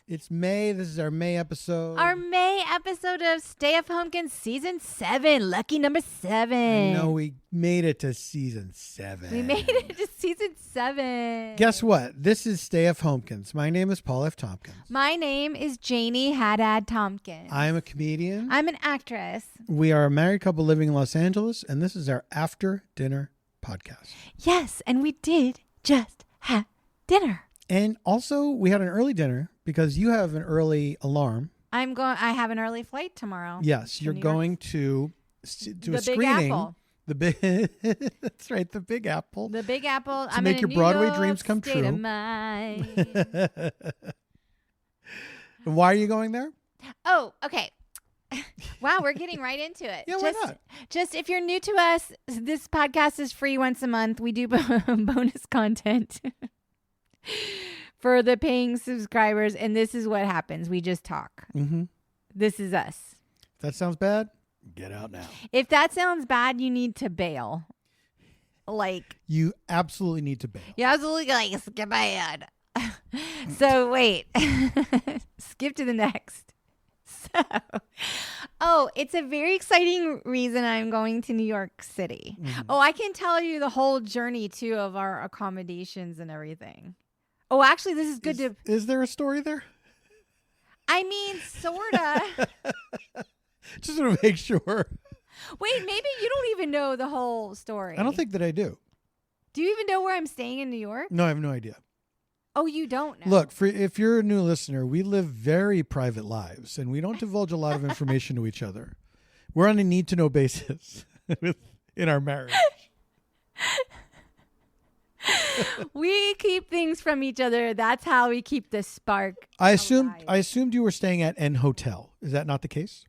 It's May. This is our May episode. Our May episode of Stay of Homekins Season 7. Lucky number 7. I know we made it to Season 7. We made it to Season 7. Guess what? This is Stay of Homekins. My name is Paul F. Tompkins. My name is Janie Haddad Tompkins. I'm a comedian. I'm an actress. We are a married couple living in Los Angeles, and this is our after dinner podcast. Yes, and we did just have dinner. And also, we had an early dinner because you have an early alarm. I have an early flight tomorrow. Yes, you're going to do a screening. Big Apple. The big, that's right, the Big Apple. The Big Apple. To make your Broadway dreams come true. Of mind. Why are you going there? Oh, okay. Wow, we're getting right into it. Yeah, why not? Just if you're new to us, this podcast is free once a month. We do bonus content for the paying subscribers, and this is what happens. We just talk. Mm-hmm. This is us. If that sounds bad, get out now. If that sounds bad, you need to bail. You absolutely need to bail. You absolutely skip ahead. So wait, skip to the next. So, it's a very exciting reason I'm going to New York City. Mm-hmm. Oh, I can tell you the whole journey too of our accommodations and everything. Oh, actually, this is good Is there a story there? I mean, sorta. Just want to make sure. Wait, maybe you don't even know the whole story. I don't think that I do. Do you even know where I'm staying in New York? No, I have no idea. Oh, you don't know? Look, if you're a new listener, we live very private lives, and we don't divulge a lot of information to each other. We're on a need-to-know basis in our marriage. We keep things from each other. That's how we keep the spark. I assumed you were staying at N Hotel. Is that not the case?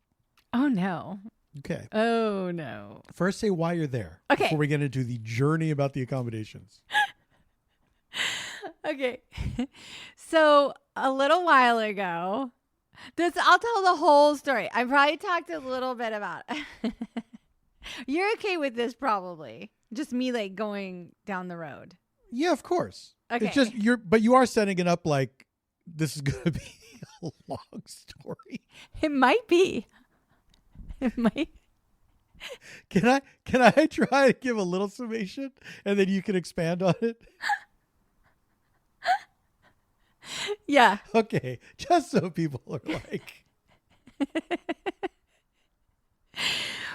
Oh, no. Okay. Oh, no. First, say why you're there. Okay. Before we get into the journey about the accommodations. Okay. So a little while ago, I'll tell the whole story. I probably talked a little bit about it. You're okay with this probably. Just me going down the road. Yeah, of course. Okay. It's just but you are setting it up like this is going to be a long story. It might be. It might. Can I try to give a little summation and then you can expand on it? Yeah. Okay. Just so people are like.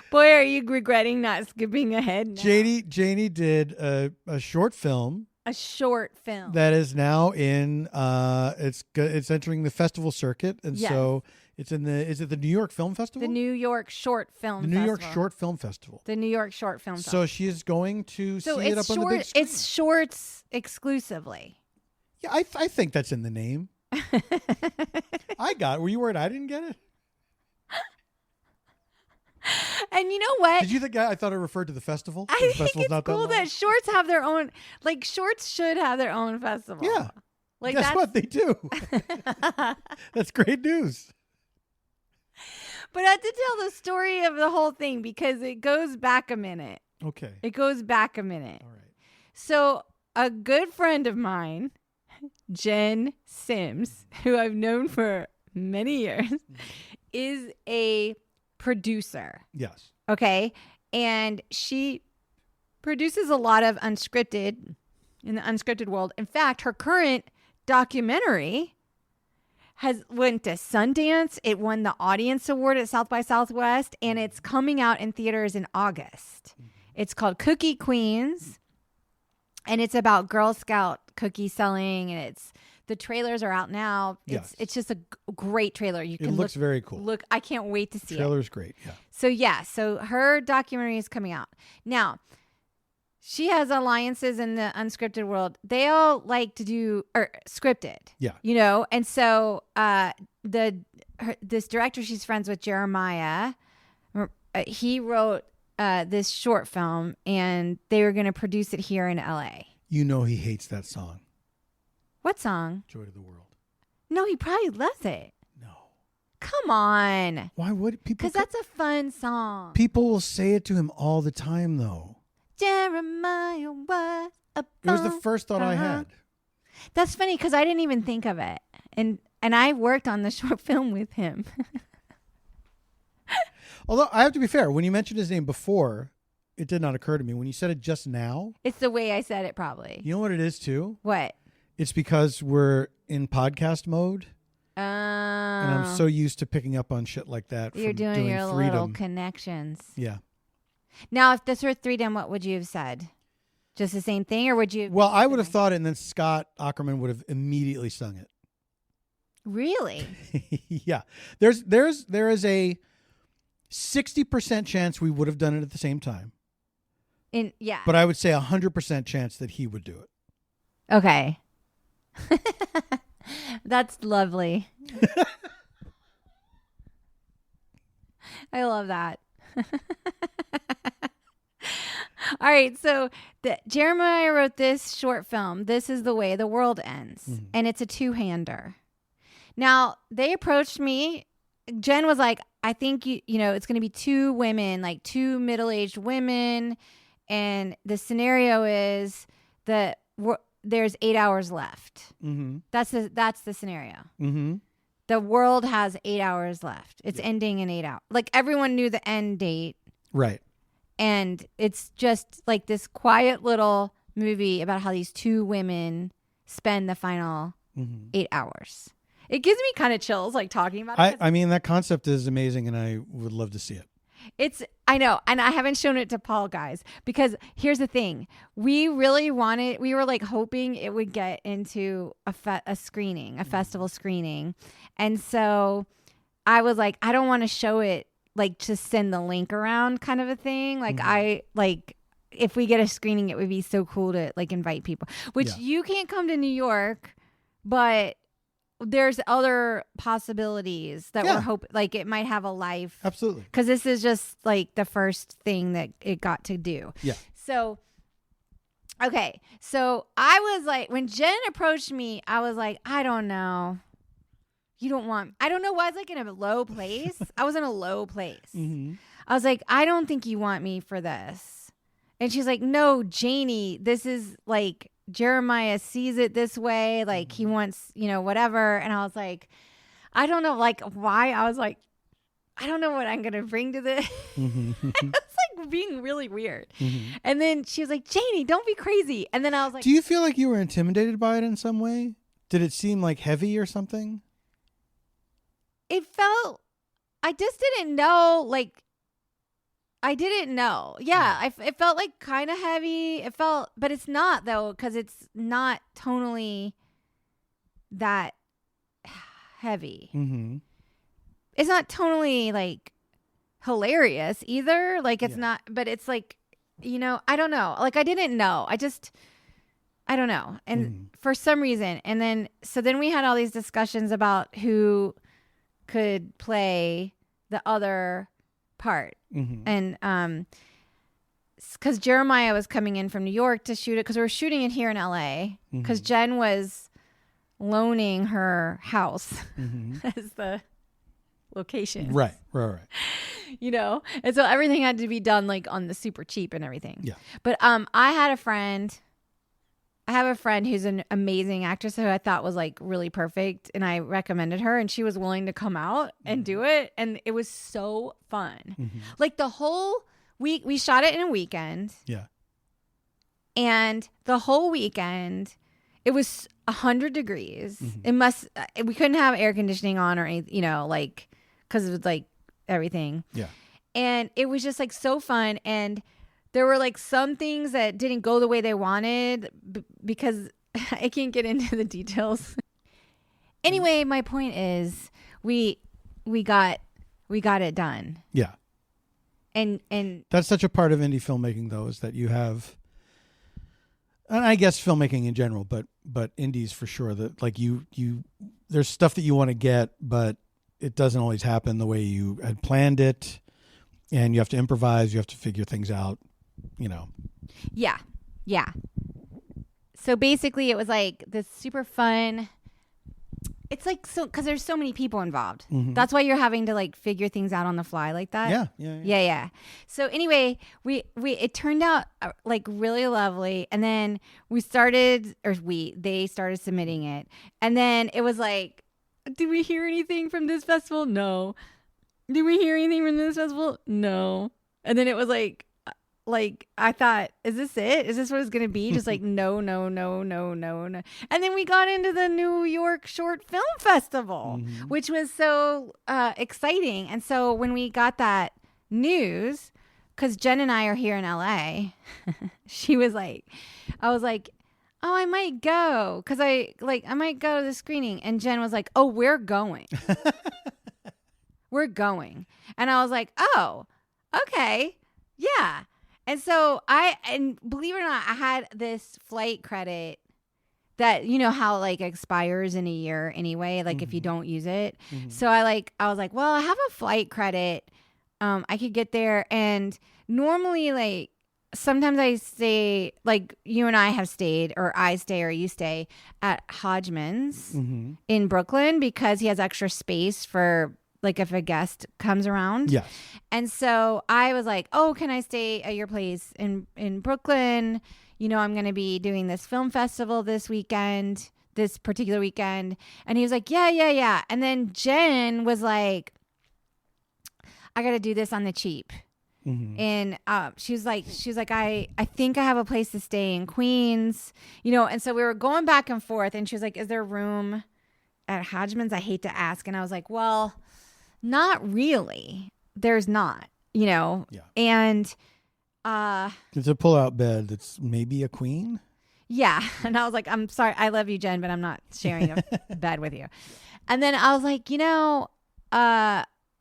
Boy, are you regretting not skipping ahead now. Janie did a short film. A short film. That is now in, it's entering the festival circuit. And yes. So it's is it the New York Film Festival? The New York Short Film Festival. The New York Short Film Festival. The New York Short Film Festival. So she is going to see it up on the big screen. It's shorts exclusively. Yeah, I think that's in the name. Were you worried I didn't get it? And you know what? Did you think I thought it referred to the festival? I think it's cool that shorts have their own, shorts should have their own festival. Yeah. Guess what? They do. That's great news. But I have to tell the story of the whole thing because it goes back a minute. Okay. It goes back a minute. All right. So a good friend of mine, Jen Sims, who I've known for many years, is a producer. Yes. Okay. And she produces a lot of unscripted in the unscripted world. In fact, her current documentary went to Sundance. It won the Audience Award at South by Southwest, and it's coming out in theaters in August. It's called Cookie Queens, and it's about Girl Scout cookie selling, and the trailers are out now. It's just a great trailer. It looks very cool. I can't wait to see it. Trailer's great. Yeah. So her documentary is coming out. Now, she has alliances in the unscripted world. They all like to do scripted. Yeah. And so this director she's friends with, Jeremiah, he wrote this short film, and they were going to produce it here in LA. You know he hates that song. What song? Joy to the World. No, he probably loves it. No. Come on. Why would people? Because that's a fun song. People will say it to him all the time, though. Jeremiah was a It was the first thought I had. That's funny because I didn't even think of it. And And I worked on the short film with him. Although I have to be fair, when you mentioned his name before, it did not occur to me. When you said it just now, It's the way I said it, probably. you know what it is too? What? It's because we're in podcast mode. Oh. And I'm so used to picking up on shit like that. You're from doing your Freedom. little connections. Yeah. Now, if this were Freedom, what would you have said? Just the same thing, or would you? Well, I would have thought it, and then Scott Ackerman would have immediately sung it. Really? Yeah. There is a 60% chance we would have done it at the same time. Yeah. But I would say 100% chance that he would do it. Okay. That's lovely. I love that. All right, so Jeremiah wrote this short film, This Is the Way the World Ends, and it's a two-hander. Now, they approached me. Jen was like, I think, it's going to be two women, like two middle-aged women, and the scenario is that there's 8 hours left. Mm-hmm. That's the scenario. Mm-hmm. The world has 8 hours left. It's ending in 8 hours. Like, everyone knew the end date. Right. And it's just like this quiet little movie about how these two women spend the final 8 hours. It gives me kind of chills, like talking about it. I mean, that concept is amazing, and I would love to see it. I know, and I haven't shown it to Paul, guys, because here's the thing. We really we were like hoping it would get into a screening, a festival screening. And so I was like, I don't want to show it, like, just send the link around kind of a thing. Like, if we get a screening, it would be so cool to like invite people, which you can't come to New York, but there's other possibilities that we're hoping, like, it might have a life. Absolutely. Because this is just like the first thing that it got to do. Yeah. So, okay. So I was like, when Jen approached me, I was like, I don't know. I don't know why I was like in a low place. I was in a low place. Mm-hmm. I was like, I don't think you want me for this. And she's like, no, Janie, this is like, Jeremiah sees it this way. Like, he wants, whatever. And I was like, I don't know, like, why. I was like, I don't know what I'm going to bring to this. Mm-hmm. It's like being really weird. Mm-hmm. And then she was like, Janie, don't be crazy. And then I was like, do you feel like you were intimidated by it in some way? Did it seem like heavy or something? It felt, I just didn't know, like, I didn't know. Yeah, it felt like kind of heavy. It felt, but it's not, though, because it's not tonally that heavy. Mm-hmm. It's not tonally, like, hilarious either. Like, it's not, but it's like, I don't know. Like, I didn't know. I don't know. And for some reason, and then we had all these discussions about who could play the other part. Mm-hmm. And because Jeremiah was coming in from New York to shoot it, because we were shooting it here in LA, because Jen was loaning her house as the location. Right. And so everything had to be done like on the super cheap and everything. Yeah. But I have a friend who's an amazing actress who I thought was like really perfect, and I recommended her, and she was willing to come out and do it, and it was so fun. Mm-hmm. Like the whole week, we shot it in a weekend. Yeah. And the whole weekend, it was 100 degrees. Mm-hmm. We couldn't have air conditioning on or anything, like, because it was like everything. Yeah. And it was just like so fun, and there were like some things that didn't go the way they wanted because I can't get into the details. Anyway, my point is we got it done. Yeah. And that's such a part of indie filmmaking, though, is that you have, and I guess filmmaking in general, but indies for sure, that like you there's stuff that you want to get, but it doesn't always happen the way you had planned it, and you have to improvise, you have to figure things out. Yeah. So basically it was like this super fun. It's like, so, cause there's so many people involved. Mm-hmm. That's why you're having to like figure things out on the fly like that. Yeah. So anyway, it turned out like really lovely. And then they started submitting it. And then it was like, did we hear anything from this festival? No. Did we hear anything from this festival? No. And then it was like I thought, is this it? Is this what it's gonna be? Just like no. And then we got into the New York Short Film Festival, which was so exciting. And so when we got that news, because Jen and I are here in LA, she was like, I was like, oh, I might go, because I might go to the screening. And Jen was like, oh, we're going. We're going. And I was like, oh, okay, yeah. And so and believe it or not, I had this flight credit that, you know how like expires in a year anyway, like if you don't use it. So I was like, well, I have a flight credit. I could get there. And normally, like, sometimes I stay, like you and I have stayed, or I stay, or you stay at Hodgman's in Brooklyn, because he has extra space for, like, if a guest comes around. Yes. And so I was like, oh, can I stay at your place in Brooklyn? You know, I'm going to be doing this film festival this particular weekend. And he was like, yeah. And then Jen was like, I got to do this on the cheap. And she was like, I think I have a place to stay in Queens, you know. And so we were going back and forth, and she was like, is there room at Hodgman's? I hate to ask. And I was like, well, not really. There's not, you know. Yeah. And it's a pull-out bed that's maybe a queen. Yeah. And I was like, I'm sorry, I love you, Jen, but I'm not sharing a bed with you. And then I was like, you know,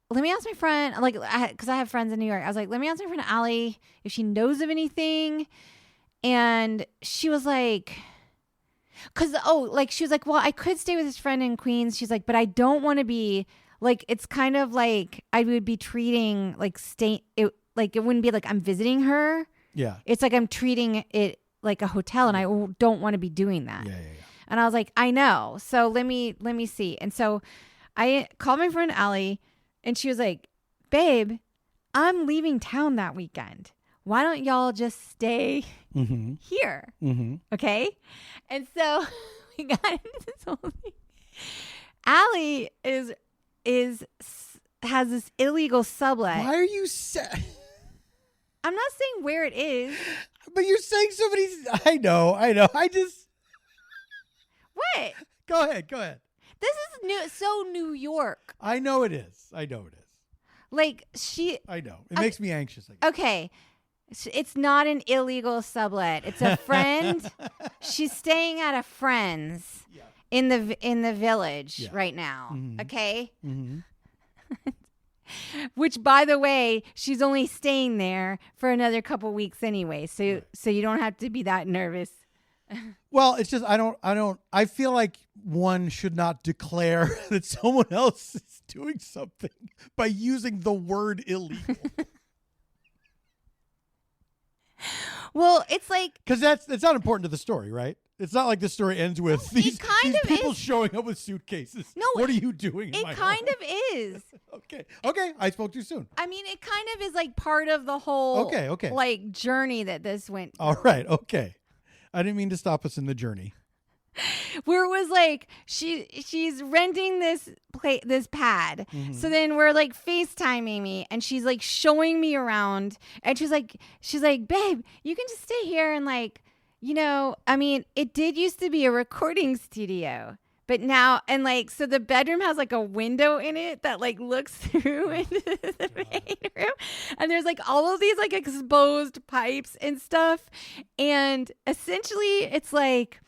let me ask my friend, like, because I have friends in New York. I was like, let me ask my friend Allie if she knows of anything. And she was like, she was like, well, I could stay with this friend in Queens. She's like, but I don't want to be, like, it's kind of like I would be treating, like, it wouldn't be like I'm visiting her. Yeah. It's like I'm treating it like a hotel, and I don't want to be doing that. Yeah. And I was like, I know. So let me see. And so I called my friend Allie. And she was like, babe, I'm leaving town that weekend. Why don't y'all just stay here? Okay? And so we got into this whole thing. Allie has this illegal sublet. Why are you I'm not saying where it is. But you're saying so many. I know. I just. What? Go ahead. This is New York. I know it is. Like, I know. It makes me anxious. Okay. It's not an illegal sublet. It's a friend. She's staying at a friend's in the village right now. Okay? Which, by the way, she's only staying there for another couple weeks anyway. So you don't have to be that nervous. Well, it's just I feel like one should not declare that someone else is doing something by using the word illegal. Well, it's like, because it's not important to the story, right? It's not like the story ends with these people showing up with suitcases. No, what are you doing? It kind of is. Okay. I spoke too soon. I mean, it kind of is like part of the whole like journey that this went through. All right. Okay. I didn't mean to stop us in the journey. Where it was like she's renting this pad. So then we're like FaceTiming me, and she's like showing me around, and she's like, babe, you can just stay here, and like, you know, I mean, it did used to be a recording studio, but now, and like, so the bedroom has like a window in it that like looks through into the main room, and there's like all of these like exposed pipes and stuff, and essentially it's like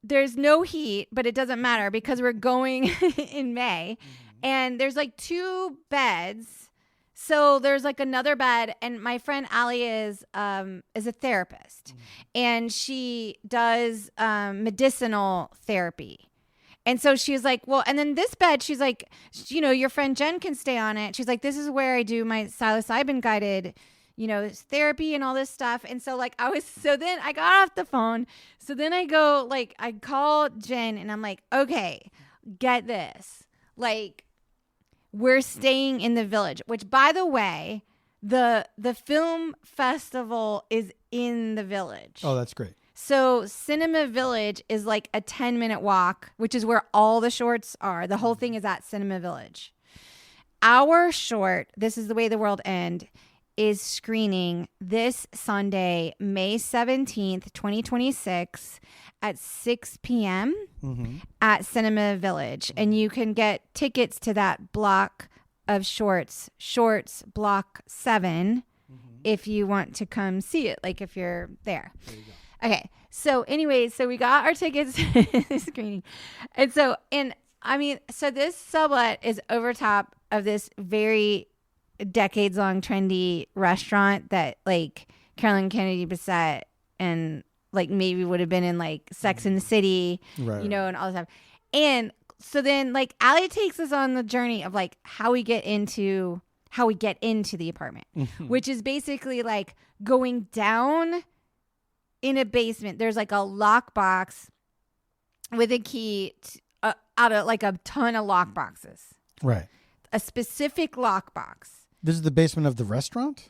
there's no heat, but it doesn't matter because we're going in May, and there's like 2 beds. So there's like another bed, and my friend Allie is a therapist, and she does medicinal therapy. And so she was like, well, and then this bed, she's like, you know, your friend Jen can stay on it. She's like, this is where I do my psilocybin guided, you know, therapy and all this stuff. And so like so then I got off the phone. So then I go, like, I call Jen, and I'm like, okay, get this. Like, we're staying in the village, which, by the way, the film festival is in the village. Oh, that's great. So Cinema Village is like a 10-minute walk, which is where all the shorts are. The whole thing is at Cinema Village. Our short, This Is the Way the World End, is screening this Sunday, May 17th, 2026 at 6 p.m. At Cinema Village. And you can get tickets to that block of shorts block 7, if you want to come see it, like if you're there. There you go. Okay. So anyways, so we got our tickets to this screening. And so this sublet is over top of this very decades-long trendy restaurant that like Carolyn Kennedy Bissett and like maybe would have been in like Sex and the City, Right. And all this stuff. And so then like Allie takes us on the journey of like how we get into the apartment, which is basically like going down in a basement. There's like a lockbox with a key out of like a ton of lockboxes. Right. A specific lockbox. This is the basement of the restaurant?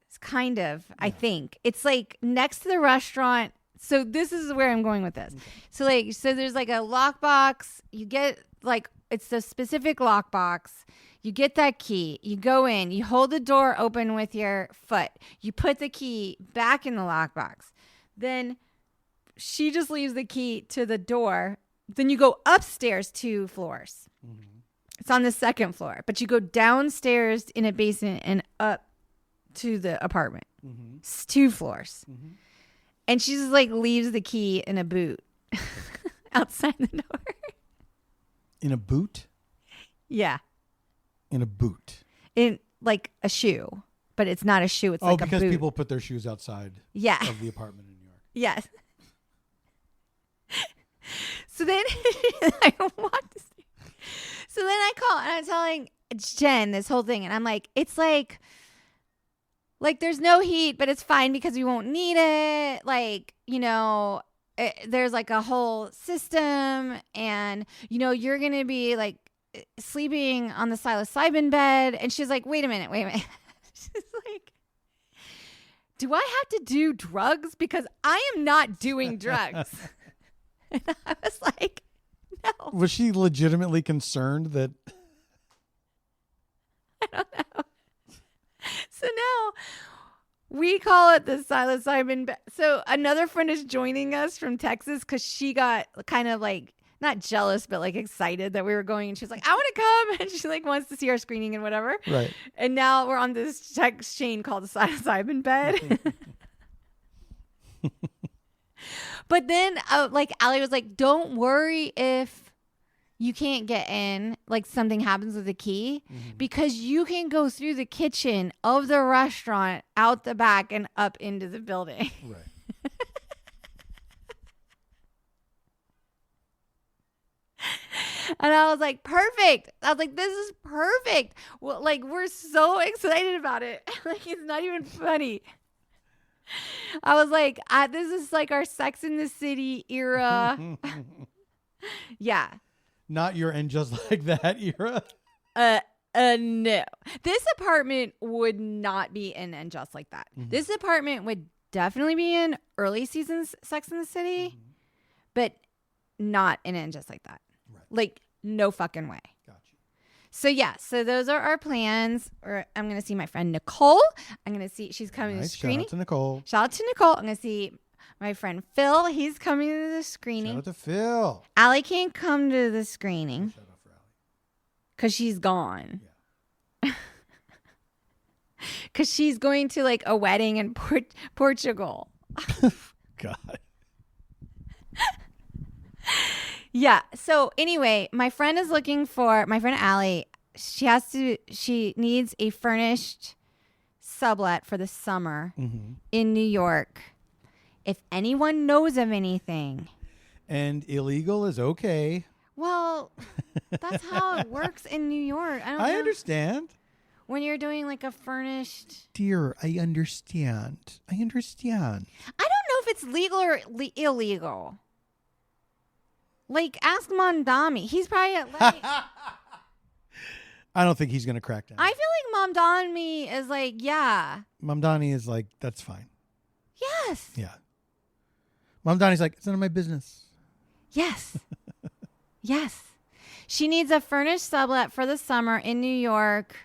It's kind of, yeah. I think. It's like next to the restaurant. So this is where I'm going with this. Okay. So there's like a lockbox. You get like, it's the specific lockbox. You get that key. You go in. You hold the door open with your foot. You put the key back in the lockbox. Then she just leaves the key to the door. Then you go upstairs 2 floors. Mm-hmm. It's on the 2nd floor. But you go downstairs in a basement and up to the apartment. Mm-hmm. It's 2 floors. Mm-hmm. And she just like leaves the key in a boot outside the door. In a boot? Yeah. In a boot. In like a shoe, but it's not a shoe. It's like a boot. Because people put their shoes outside of the apartment in New York. Yes. So then I walked. So then I call and I'm telling Jen this whole thing. And I'm like, it's like there's no heat, but it's fine because we won't need it. Like, there's like a whole system and, you're going to be like sleeping on the psilocybin bed. And she's like, wait a minute. She's like, do I have to do drugs? Because I am not doing drugs. And I was like, no. Was she legitimately concerned that? I don't know. So now we call it the psilocybin bed. So another friend is joining us from Texas because she got kind of like, not jealous, but like excited that we were going. And she's like, I want to come. And she like wants to see our screening and whatever. Right. And now we're on this text chain called the psilocybin bed. But then like Allie was like, don't worry if you can't get in, like something happens with the key, because you can go through the kitchen of the restaurant, out the back and up into the building. Right. And I was like, perfect. I was like, this is perfect. Well, like, we're so excited about it. Like, it's not even funny. I was like, this is like our Sex in the City era. Yeah. Not your And Just Like That era? No. This apartment would not be in And Just Like That. Mm-hmm. This apartment would definitely be in early seasons Sex in the City, but not in And Just Like That. Right. Like, no fucking way. Gotcha. So yeah, so those are our plans. I'm going to see my friend Nicole. She's coming to the screening. Shout out to Nicole. Shout out to Nicole. I'm going to see my friend Phil. He's coming to the screening. Shout out to Phil. Allie can't come to the screening. Shout out for Allie. Because she's gone. Yeah. Because she's going to like a wedding in Portugal. God. Yeah. So anyway, my friend Allie, she needs a furnished sublet for the summer in New York. If anyone knows of anything. And illegal is okay. Well, that's how it works in New York. I understand. When you're doing like a furnished. Dear, I understand. I don't know if it's legal or illegal. Like, ask Mondami. He's probably like. I don't think he's going to crack down. I feel like Mondami is like, yeah. Mamdani is like, that's fine. Yes. Yeah. Mom Donnie's like, it's none of my business. Yes. Yes. She needs a furnished sublet for the summer in New York,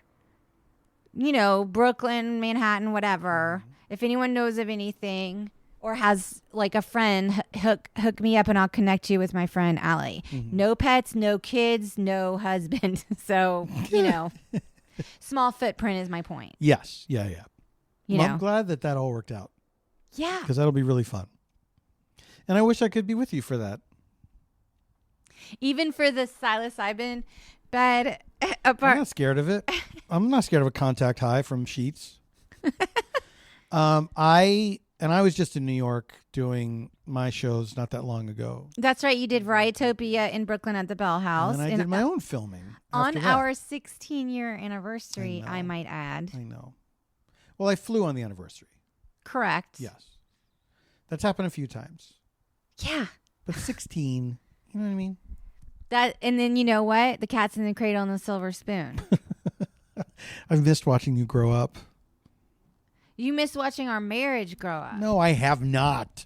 Brooklyn, Manhattan, whatever. If anyone knows of anything or has like a friend, hook me up and I'll connect you with my friend Allie. No pets, no kids, no husband. So, small footprint is my point. Yes. Yeah. Well, I'm glad that all worked out. Yeah. Because that'll be really fun. And I wish I could be with you for that. Even for the psilocybin bed apart. I'm not scared of it. I'm not scared of a contact high from sheets. I was just in New York doing my shows not that long ago. That's right. You did Varietopia in Brooklyn at the Bell House. And I did my own filming. On our 16-year anniversary, I might add. I know. Well, I flew on the anniversary. Correct. Yes. That's happened a few times. Yeah. But 16, you know what I mean? And then you know what? The Cat's in the Cradle and the Silver Spoon. I've missed watching you grow up. You missed watching our marriage grow up. No, I have not.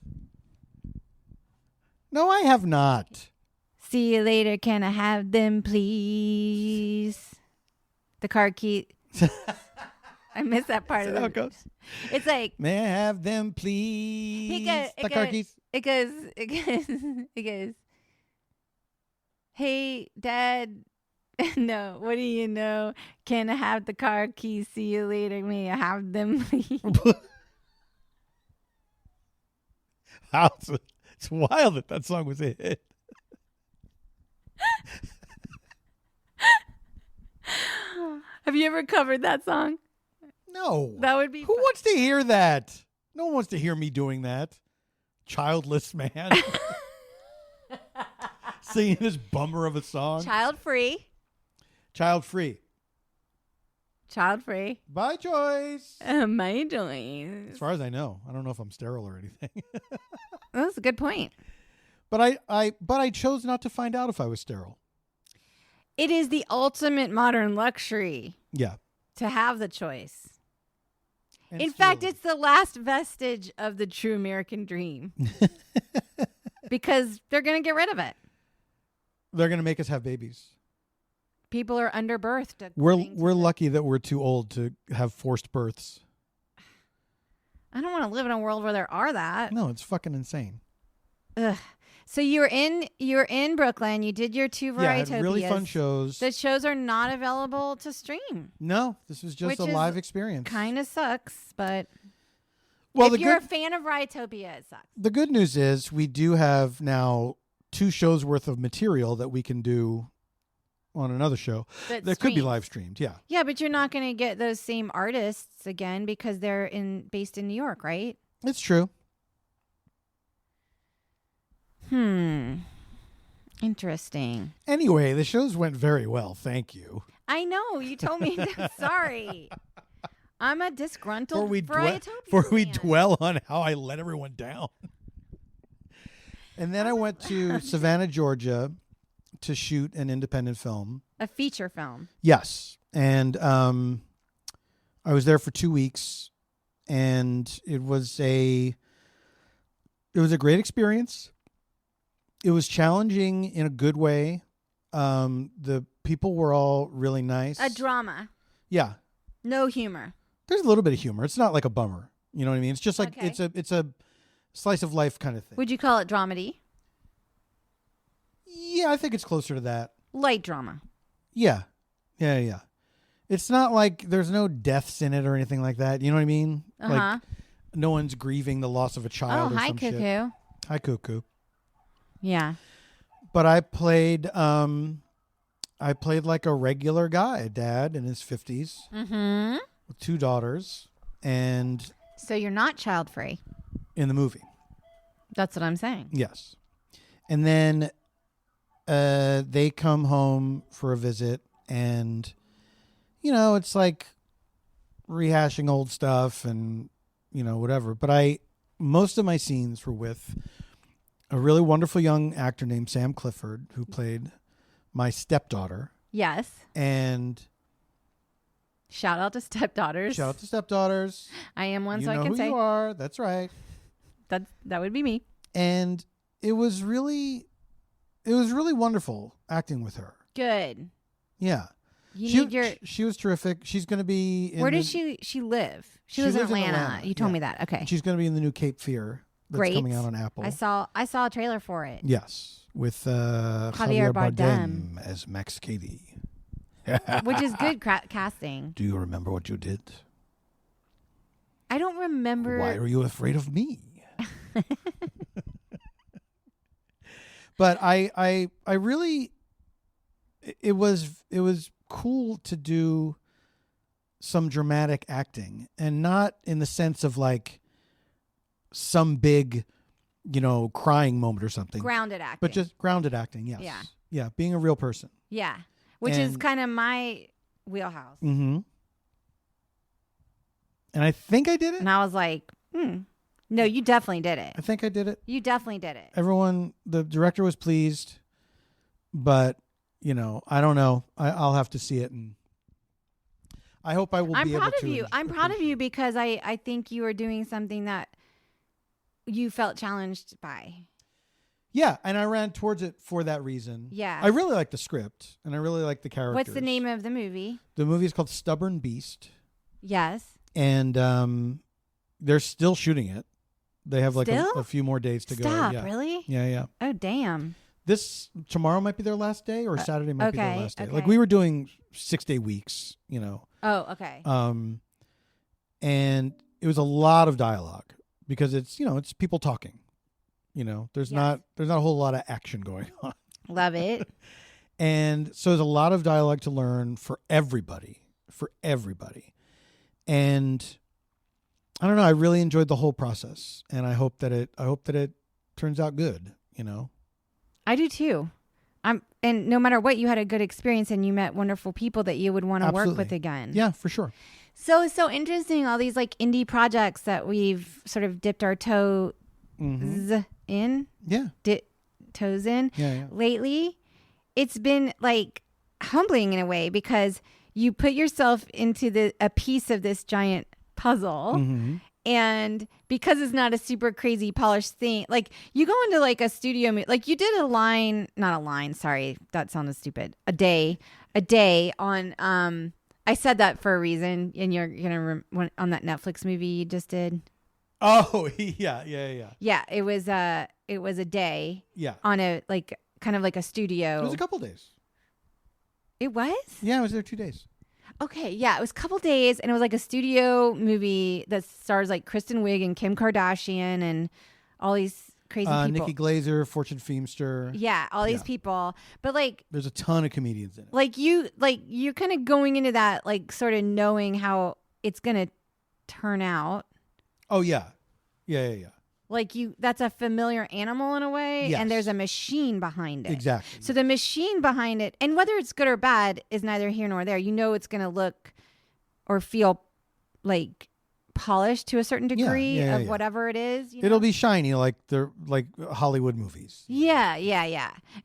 No, I have not. See you later. Can I have them, please? The car key. I missed that part of it. How it goes? It's like, may I have them, please? The car keys. It goes. Hey, Dad. No, what do you know? Can I have the car keys? See you later. May I have them, please? Wow, it's wild that song was a hit. Have you ever covered that song? No. That would be Who wants to hear that? No one wants to hear me doing that. Childless man. Singing this bummer of a song. Child free. Child free. Child free. By choice. My choice. As far as I know. I don't know if I'm sterile or anything. That's a good point. But I chose not to find out if I was sterile. It is the ultimate modern luxury. Yeah. To have the choice. And in fact, it's the last vestige of the true American dream. Because they're going to get rid of it. They're going to make us have babies. People are underbirthed. We're lucky that we're too old to have forced births. I don't want to live in a world where there are that. No, it's fucking insane. Ugh. So you're in Brooklyn. You did your 2 Varietopias. Yeah, had really fun shows. The shows are not available to stream. No, this was just a live experience. Kind of sucks, but if you're a fan of Varietopia, it sucks. The good news is we do have now 2 shows worth of material that we can do on another show that could be live streamed. Yeah. Yeah, but you're not going to get those same artists again because they're based in New York, right? It's true. Interesting. Anyway, the shows went very well. Thank you. I know. You told me. Sorry. I'm a disgruntled Varietopia fan. we dwell on how I let everyone down. And then I went to Savannah, Georgia to shoot an independent film. A feature film. Yes. And I was there for 2 weeks, and it was a great experience. It was challenging in a good way. The people were all really nice. A drama. Yeah. No humor. There's a little bit of humor. It's not like a bummer. You know what I mean? It's just like it's a slice of life kind of thing. Would you call it dramedy? Yeah, I think it's closer to that. Light drama. Yeah. It's not like there's no deaths in it or anything like that. You know what I mean? Like no one's grieving the loss of a child. Oh, or hi, some Cuckoo. Shit. Hi, Cuckoo. Yeah. But I played like a regular guy, a dad in his 50s with 2 daughters, and so you're not child free in the movie. That's what I'm saying. Yes. And then they come home for a visit, and it's like rehashing old stuff and whatever. But most of my scenes were with a really wonderful young actor named Sam Clifford, who played my stepdaughter. Yes. And shout out to stepdaughters. Shout out to stepdaughters. I am one, so I can say. You know who you are. That's right. That would be me. And it was really wonderful acting with her. Good. Yeah. She was terrific. She's going to be in Where does she live? She lives in Atlanta. You told me that. Okay. She's going to be in the new Cape Fear that's coming out on Apple. I saw a trailer for it. Yes, with Javier Bardem as Max Cady. Which is good casting. Do you remember what you did? I don't remember. Why are you afraid of me? But I really, it was cool to do some dramatic acting, and not in the sense of like some big, crying moment or something. Grounded acting. But just grounded acting, yes. Yeah. Yeah, being a real person. Yeah. Which is kind of my wheelhouse. Mm-hmm. And I think I did it. And I was like, no, you definitely did it. I think I did it. You definitely did it. The director was pleased, but, I don't know. I'll have to see it, and I hope I will be able to. I'm proud of you. I'm proud of you because I think you are doing something that you felt challenged by. Yeah, and I ran towards it for that reason. Yeah. I really like the script, and I really like the characters. What's the name of the movie? The movie is called Stubborn Beast. Yes. And they're still shooting it. They have like a few more days to go. Stop, Yeah. really? Yeah. Oh, damn. Tomorrow might be their last day, or Saturday might be their last day. Okay. Like, we were doing 6-day weeks, Oh, okay. And it was a lot of dialogue because it's people talking. There's not a whole lot of action going on. Love it. And so there's a lot of dialogue to learn for everybody. And I don't know, I really enjoyed the whole process, and I hope that it turns out good, I do too. And no matter what, you had a good experience and you met wonderful people that you would want to work with again. Yeah, for sure. So it's so interesting, all these like indie projects that we've sort of dipped our toes in. Yeah. Toes in. Yeah. Lately. It's been like humbling in a way because you put yourself into a piece of this giant puzzle. Mm-hmm. And because it's not a super crazy polished thing, like you go into like a studio, like you did sorry, that sounded stupid. A day on, I said that for a reason, and you're going to, on that Netflix movie you just did. Oh, yeah. Yeah, it was a day. Yeah. On a, like, kind of like a studio. It was a couple days. It was? Yeah, I was there 2 days. Okay, yeah, it was a couple days, and it was like a studio movie that stars like Kristen Wiig and Kim Kardashian and all these crazy people. Nikki Glaser, Fortune Feimster. Yeah, all these people. But like, there's a ton of comedians in it. You're kind of going into that like sort of knowing how it's gonna turn out. Oh yeah. Like that's a familiar animal in a way, yes. And there's a machine behind it. Exactly. So the machine behind it, and whether it's good or bad is neither here nor there. It's going to look or feel like polished to a certain degree of whatever it is. It'll be shiny like Hollywood movies. Yeah.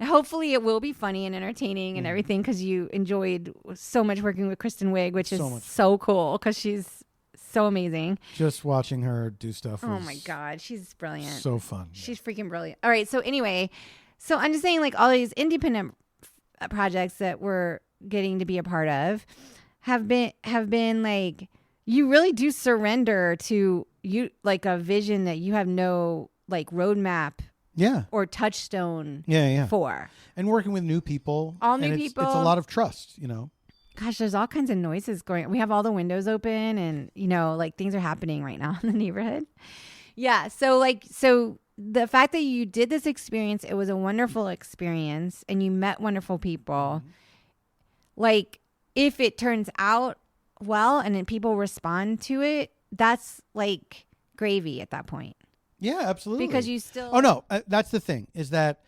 And hopefully it will be funny and entertaining and everything because you enjoyed so much working with Kristen Wiig, which is so cool because she's so amazing. Just watching her do stuff. Oh my God. She's brilliant. So fun. She's freaking brilliant. All right. So anyway, I'm just saying like all these independent projects that we're getting to be a part of have been like, you really do surrender to you like a vision that you have no like roadmap. Yeah. Or touchstone. Yeah. For. And working with new people. All new people. It's a lot of trust, Gosh, there's all kinds of noises going. We have all the windows open and, like things are happening right now in the neighborhood. Yeah. So the fact that you did this experience, it was a wonderful experience and you met wonderful people. Mm-hmm. Like if it turns out well and then people respond to it, that's like gravy at that point. Yeah, absolutely. Because you still. Oh, no. That's the thing is that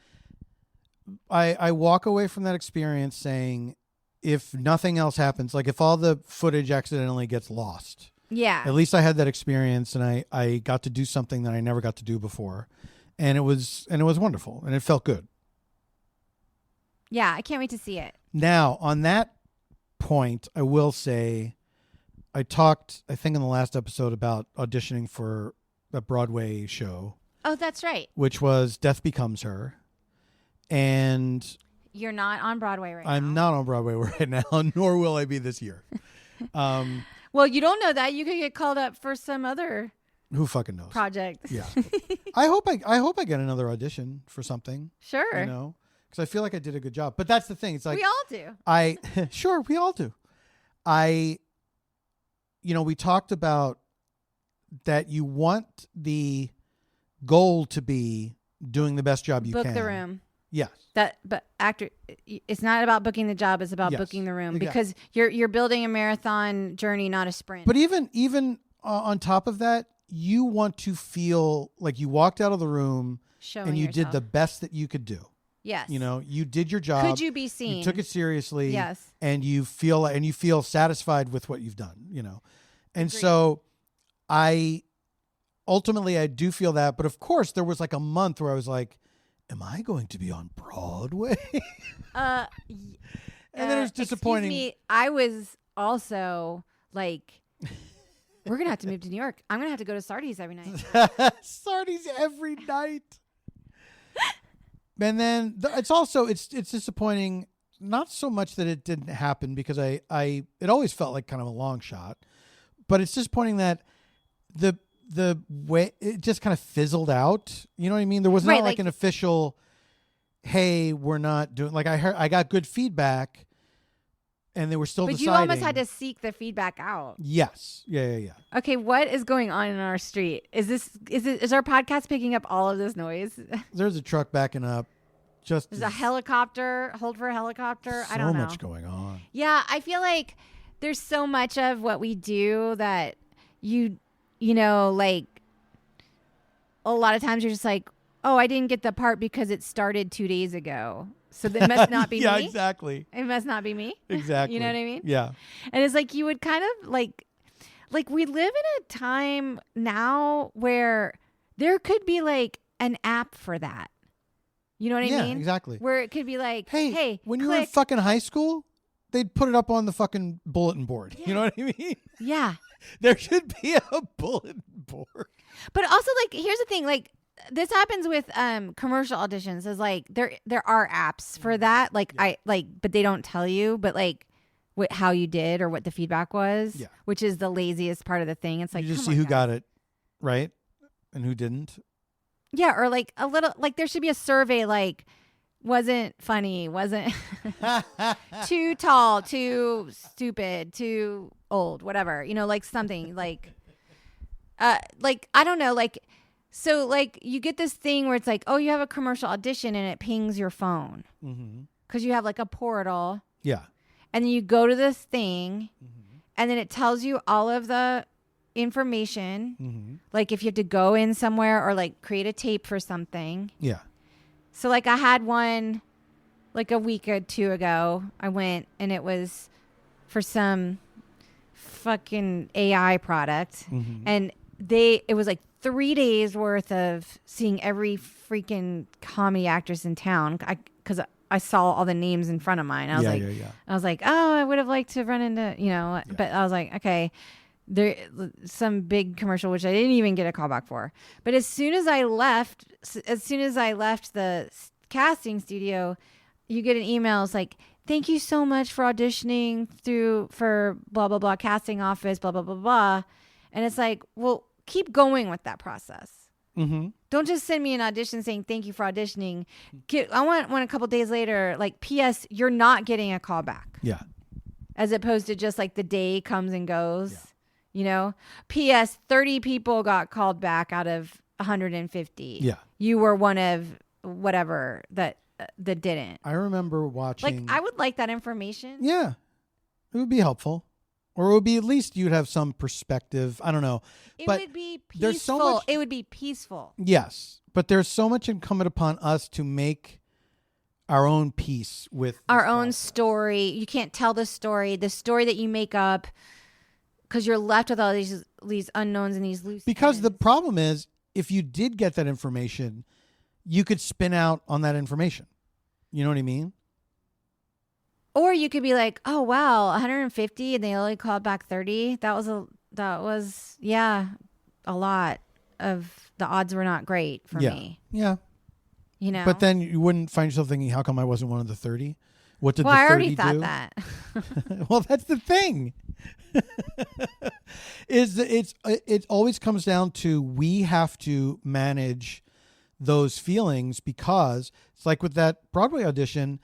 I walk away from that experience saying, if nothing else happens, like if all the footage accidentally gets lost, at least I had that experience and I got to do something that I never got to do before, and it was wonderful and it felt good. Yeah, I can't wait to see it. Now, on that point, I will say, I talked, I think in the last episode about auditioning for a Broadway show. Oh, that's right. which was Death Becomes Her. And You're not on Broadway right now. I'm not on Broadway right now, nor will I be this year. Well, you don't know that. You could get called up for some other Who fucking knows? project. Yeah. I hope I get another audition for something. Sure. You know, because I feel like I did a good job. But that's the thing. It's like we all do. Sure, we all do. We talked about that you want the goal to be doing the best job you can. Book the room. Yes. But actor, it's not about booking the job. It's about booking the room because you're building a marathon journey, not a sprint. But even on top of that, you want to feel like you walked out of the room and you did the best that you could do. Yes. You know, you did your job. Could you be seen? You took it seriously. Yes. And you feel satisfied with what you've done, you know. And so I do feel that, but of course there was like a month where I was like, am I going to be on Broadway? And then it was disappointing. Excuse me, I was also like, we're going to have to move to New York. I'm going to have to go to Sardi's every night. Sardi's every night. And then it's disappointing, not so much that it didn't happen because it always felt like kind of a long shot, but it's disappointing that the way it just kind of fizzled out. You know what I mean? There was not like an official, hey, we're not doing, like I got good feedback and they were still deciding. But you almost had to seek the feedback out. Yes. Yeah. Okay. What is going on in our street? Is our podcast picking up all of this noise? There's a truck backing up. There's a helicopter, hold for a helicopter. I don't know. So much going on. Yeah. I feel like there's so much of what we do that you know, like a lot of times you're just like, oh, I didn't get the part because it started 2 days ago. So that must not be me. Yeah, exactly. It must not be me. Exactly. You know what I mean? Yeah. And it's like you would kind of like we live in a time now where there could be like an app for that. You know what I mean? Yeah, exactly. Where it could be like, hey, when you were in fucking high school, they'd put it up on the fucking bulletin board. Yeah. You know what I mean? Yeah. There should be a bulletin board. But also, like, here's the thing, like, this happens with commercial auditions. Is like there are apps for that. Like but they don't tell you. But like how you did or what the feedback was. Yeah. Which is the laziest part of the thing. It's like you just see who got it right and who didn't. Yeah, or like a little like there should be a survey like wasn't funny, wasn't too tall, too stupid, too old, whatever. You know, like something like I don't know, like. So, like, you get this thing where it's like, oh, you have a commercial audition and it pings your phone. Because you have, like, a portal. Yeah. And then you go to this thing, and then it tells you all of the information. Like, if you have to go in somewhere or, like, create a tape for something. Yeah. So, like, I had one, like, a week or two ago. I went, and it was for some fucking AI product. And it was, like, 3 days worth of seeing every freaking comedy actress in town because I saw all the names in front of mine. I was I was like, oh, I would have liked to run into, but I was like, okay, there some big commercial, which I didn't even get a call back for. But as soon as I left the casting studio, you get an email. It's like, thank you so much for auditioning for blah, blah, blah, casting office, blah, blah, blah, blah. And it's like, well, keep going with that process. Don't just send me an audition saying thank you for auditioning. I want one a couple days later, like, P.S. you're not getting a call back. Yeah. As opposed to just like the day comes and goes. Yeah. P.S. 30 people got called back out of 150. Yeah. You were one of whatever that didn't. I remember watching. Like, I would like that information. Yeah. It would be helpful. Or it would be at least you'd have some perspective. I don't know. It would be peaceful. It would be peaceful. Yes. But there's so much incumbent upon us to make our own peace with our own story. You can't tell the story that you make up because you're left with all these unknowns and these loose Because ends. the problem is, if you did get that information, you could spin out on that information. You know what I mean? Or you could be like, oh, wow, 150 and they only called back 30. That was a lot. the odds were not great for me. Yeah. You know. But then you wouldn't find yourself thinking, how come I wasn't one of the 30? What did the 30 I already do? thought that. Well, that's the thing. It always comes down to we have to manage those feelings, because it's like with that Broadway audition,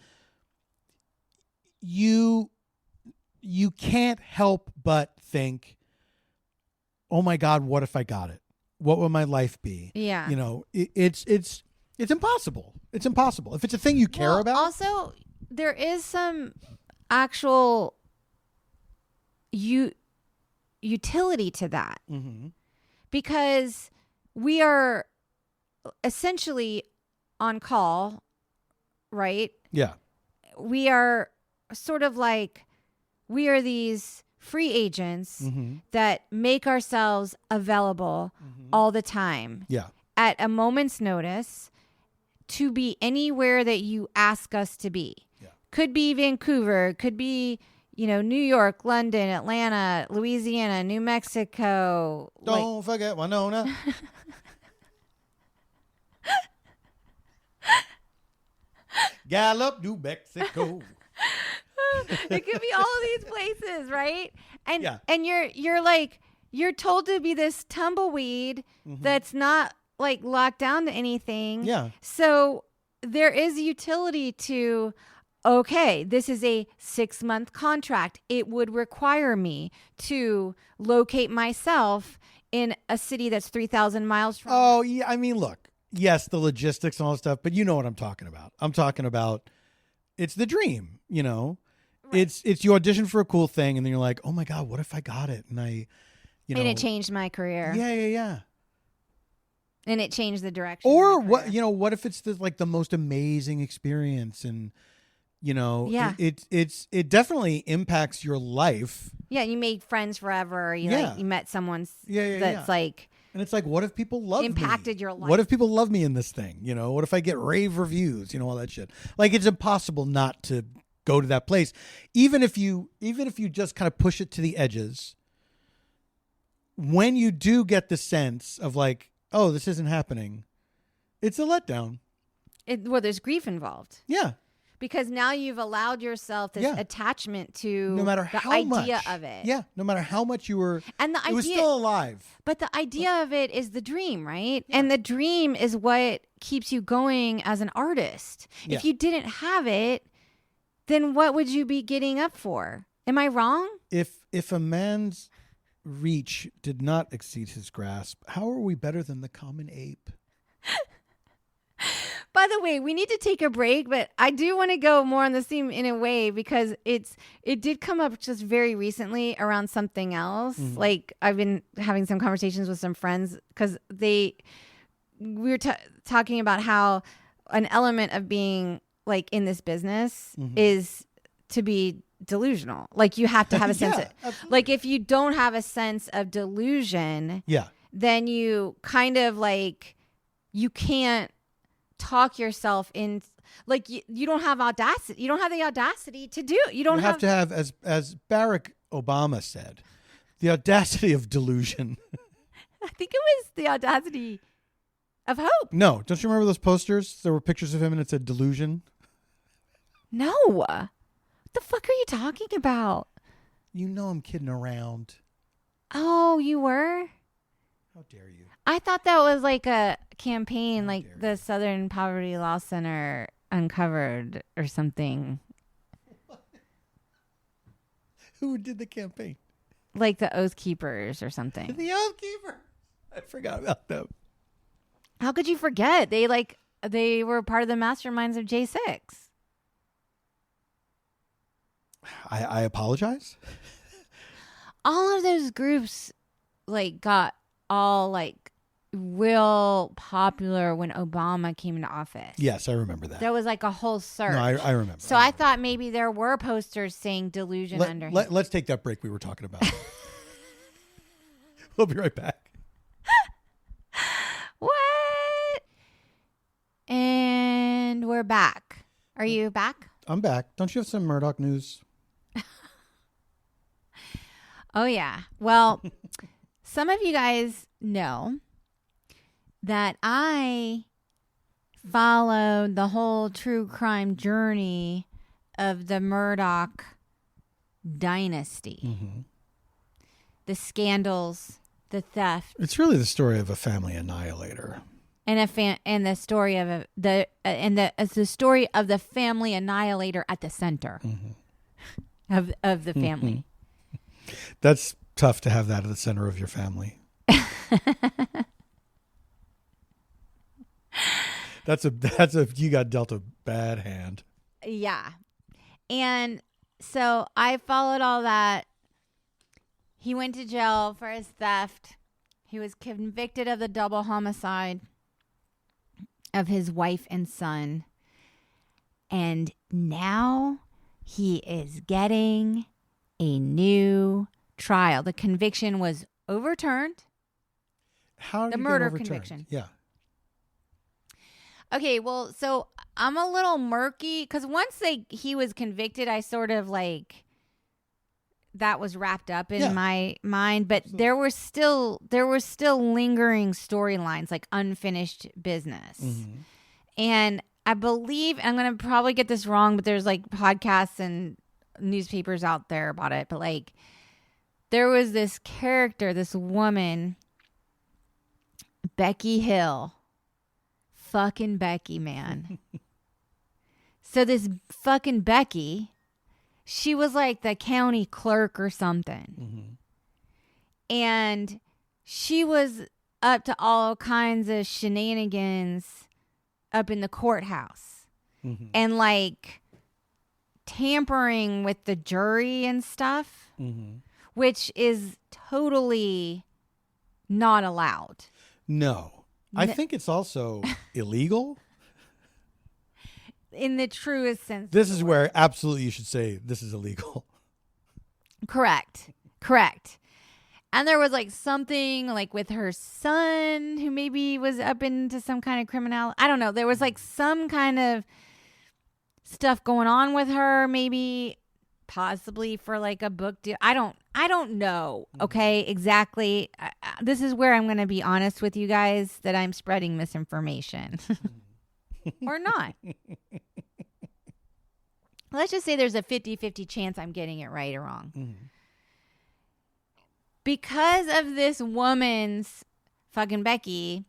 you can't help but think, oh my God, what if I got it? What would my life be? Yeah. You know, it's impossible. It's impossible. If it's a thing you care about. Also, there is some actual utility to that, because we are essentially on call, right? Yeah. We are sort of like, we are these free agents that make ourselves available all the time. Yeah. At a moment's notice to be anywhere that you ask us to be. Yeah. Could be Vancouver, could be, you know, New York, London, Atlanta, Louisiana, New Mexico. Don't forget Winona. Gallup, New Mexico. It could be all of these places, right? And you're told to be this tumbleweed that's not like locked down to anything. Yeah. So there is utility to, okay, this is a 6-month contract. It would require me to locate myself in a city that's 3,000 miles from. Oh, yeah. I mean, look, yes, the logistics and all that stuff, but you know what I'm talking about. I'm talking about, it's the dream, you know? Right. It's you audition for a cool thing and then you're like, oh my God, what if I got it? And and it changed my career. Yeah. And it changed the direction. Or what if it's the most amazing experience, and it definitely impacts your life. Yeah, you made friends forever. You met someone that's like, and it's like, what if people love impacted me? your life? What if people love me in this thing? What if I get rave reviews? All that shit. Like, it's impossible not to go to that place, even if you just kind of push it to the edges. When you do get the sense of like, oh, this isn't happening, it's a letdown. There's grief involved. Yeah. Because now you've allowed yourself this attachment to no matter the how idea much, of it. Yeah. No matter how much you were, and the idea, it was still alive. But the idea of it is the dream, right? Yeah. And the dream is what keeps you going as an artist. Yeah. If you didn't have it, then what would you be getting up for? Am I wrong? If a man's reach did not exceed his grasp, how are we better than the common ape? By the way, we need to take a break, but I do want to go more on this theme in a way, because it did come up just very recently around something else. Mm-hmm. Like, I've been having some conversations with some friends, because we were talking about how an element of being like in this business is to be delusional. Like, you have to have a sense of, like, if you don't have a sense of delusion, then you kind of like, you can't talk yourself in, like, you don't have audacity. You don't have the audacity to do it. You have to have, as Barack Obama said, the audacity of delusion. I think it was the audacity of hope. No, don't you remember those posters? There were pictures of him and it said delusion. No. What the fuck are you talking about? You know I'm kidding around. Oh, you were? How dare you? I thought that was like a campaign, like the Southern Poverty Law Center uncovered or something. What? Who did the campaign? Like the Oath Keepers or something. The Oath Keepers. I forgot about them. How could you forget? They were part of the masterminds of J6. I apologize. All of those groups got all real popular when Obama came into office. Yes, I remember that. There was a whole surge. No, I remember. So I thought maybe there were posters saying delusion under him. Let's take that break we were talking about. We'll be right back. What? And we're back. Are you back? I'm back. Don't you have some Murdoch news? Oh, yeah. Well, some of you guys know that I followed the whole true crime journey of the Murdoch dynasty. Mm-hmm. The scandals, the theft. It's really the story of a family annihilator. And the story of the story of the family annihilator at the center of the family. That's tough to have that at the center of your family. That's a you got dealt a bad hand. Yeah. And so I followed all that. He went to jail for his theft. He was convicted of the double homicide of his wife and son. And now he is getting a new trial. The conviction was overturned. How did the it murder get overturned? conviction. Yeah. Okay, well, so I'm a little murky because once he was convicted, I sort of like that was wrapped up in my mind. But there were still lingering storylines, like unfinished business. Mm-hmm. And I believe, I'm going to probably get this wrong, but there's like podcasts and newspapers out there about it. But like there was this character, this woman, Becky Hill. Fucking Becky, man. So this fucking Becky, she was like the county clerk or something. Mm-hmm. And she was up to all kinds of shenanigans up in the courthouse. Mm-hmm. And like tampering with the jury and stuff, which is totally not allowed. No. I think it's also illegal. In the truest sense. This is where absolutely you should say this is illegal. Correct. And there was like something like with her son who maybe was up into some kind of criminality. I don't know. There was like some kind of stuff going on with her, maybe possibly for like a book deal. I don't know. Okay, exactly. This is where I'm going to be honest with you guys that I'm spreading misinformation. Or not. Let's just say there's a 50-50 chance I'm getting it right or wrong. Mm-hmm. Because of this woman's fucking Becky,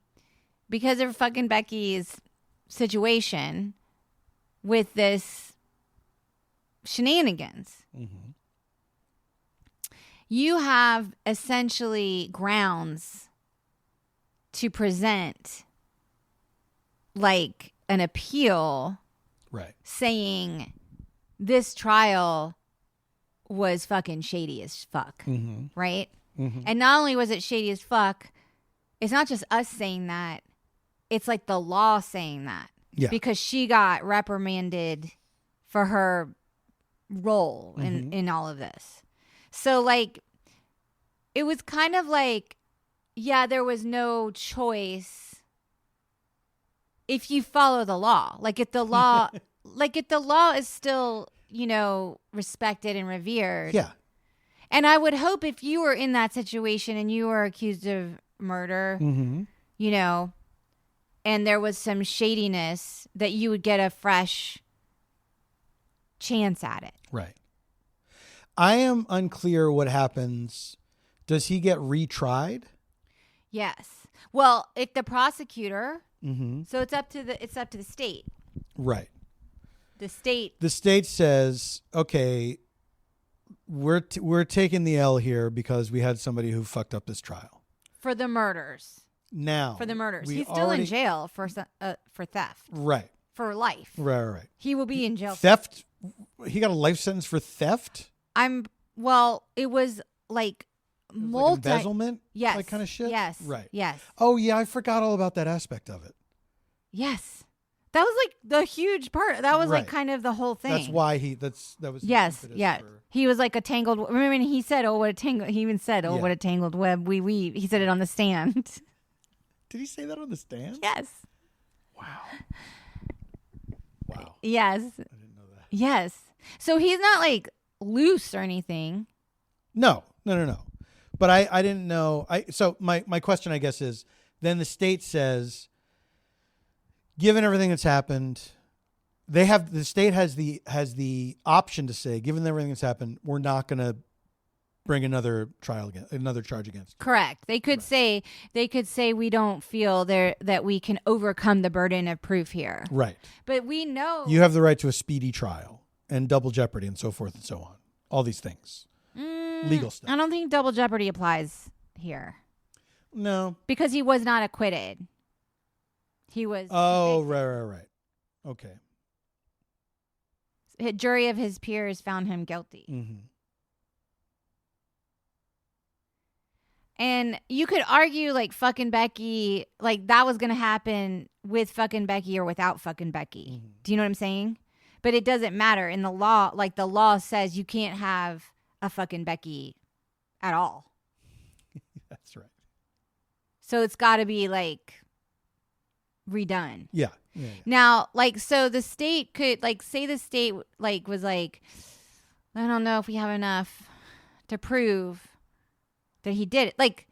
because of fucking Becky's situation with this shenanigans, you have essentially grounds to present like an appeal, right? Saying this trial was fucking shady as fuck, right? Mm-hmm. And not only was it shady as fuck, it's not just us saying that, it's like the law saying that. Yeah. Because she got reprimanded for her role in all of this. So like, it was kind of like, yeah, there was no choice if you follow the law. Like if the law, is still, respected and revered. Yeah. And I would hope if you were in that situation and you were accused of murder, and there was some shadiness, that you would get a fresh chance at it. Right. I am unclear what happens. Does he get retried? Yes. Well, if the prosecutor, so it's up to the state. Right. The state says, okay, we're taking the L here because we had somebody who fucked up this trial for the murders. Now, for the murders, he's still in jail for theft. Right. For life. Right. He will be in jail. Theft. He got a life sentence for theft. It was like like embezzlement. Yes. Like kind of shit. Yes. Right. Yes. Oh yeah, I forgot all about that aspect of it. Yes. That was like the huge part. That was like kind of the whole thing. That's why that was. Yes. Yeah. He was like a tangled. Remember when he said, "Oh, what a tangled." He even said, "Oh, what a tangled web we weave." He said it on the stand. Did he say that on the stand? Yes. Wow. Yes. I didn't know that. Yes. So he's not like loose or anything. No. But I didn't know. So my question, I guess, is then the state says, given everything that's happened, the state has the option to say, given everything that's happened, we're not going to bring another charge against you. Correct. They could say we don't feel that we can overcome the burden of proof here. Right. But we know you have the right to a speedy trial and double jeopardy and so forth and so on. All these things. Legal stuff. I don't think double jeopardy applies here. No. Because he was not acquitted. He was convicted. Right. Okay. A jury of his peers found him guilty. Mm-hmm. And you could argue like fucking Becky, like that was going to happen with fucking Becky or without fucking Becky. Mm-hmm. Do you know what I'm saying? But it doesn't matter. In the law, like the law says you can't have a fucking Becky at all. That's right. So it's got to be like redone. Yeah. Now, like, so the state could like say the state like was like, I don't know if we have enough to prove that he did it. Like,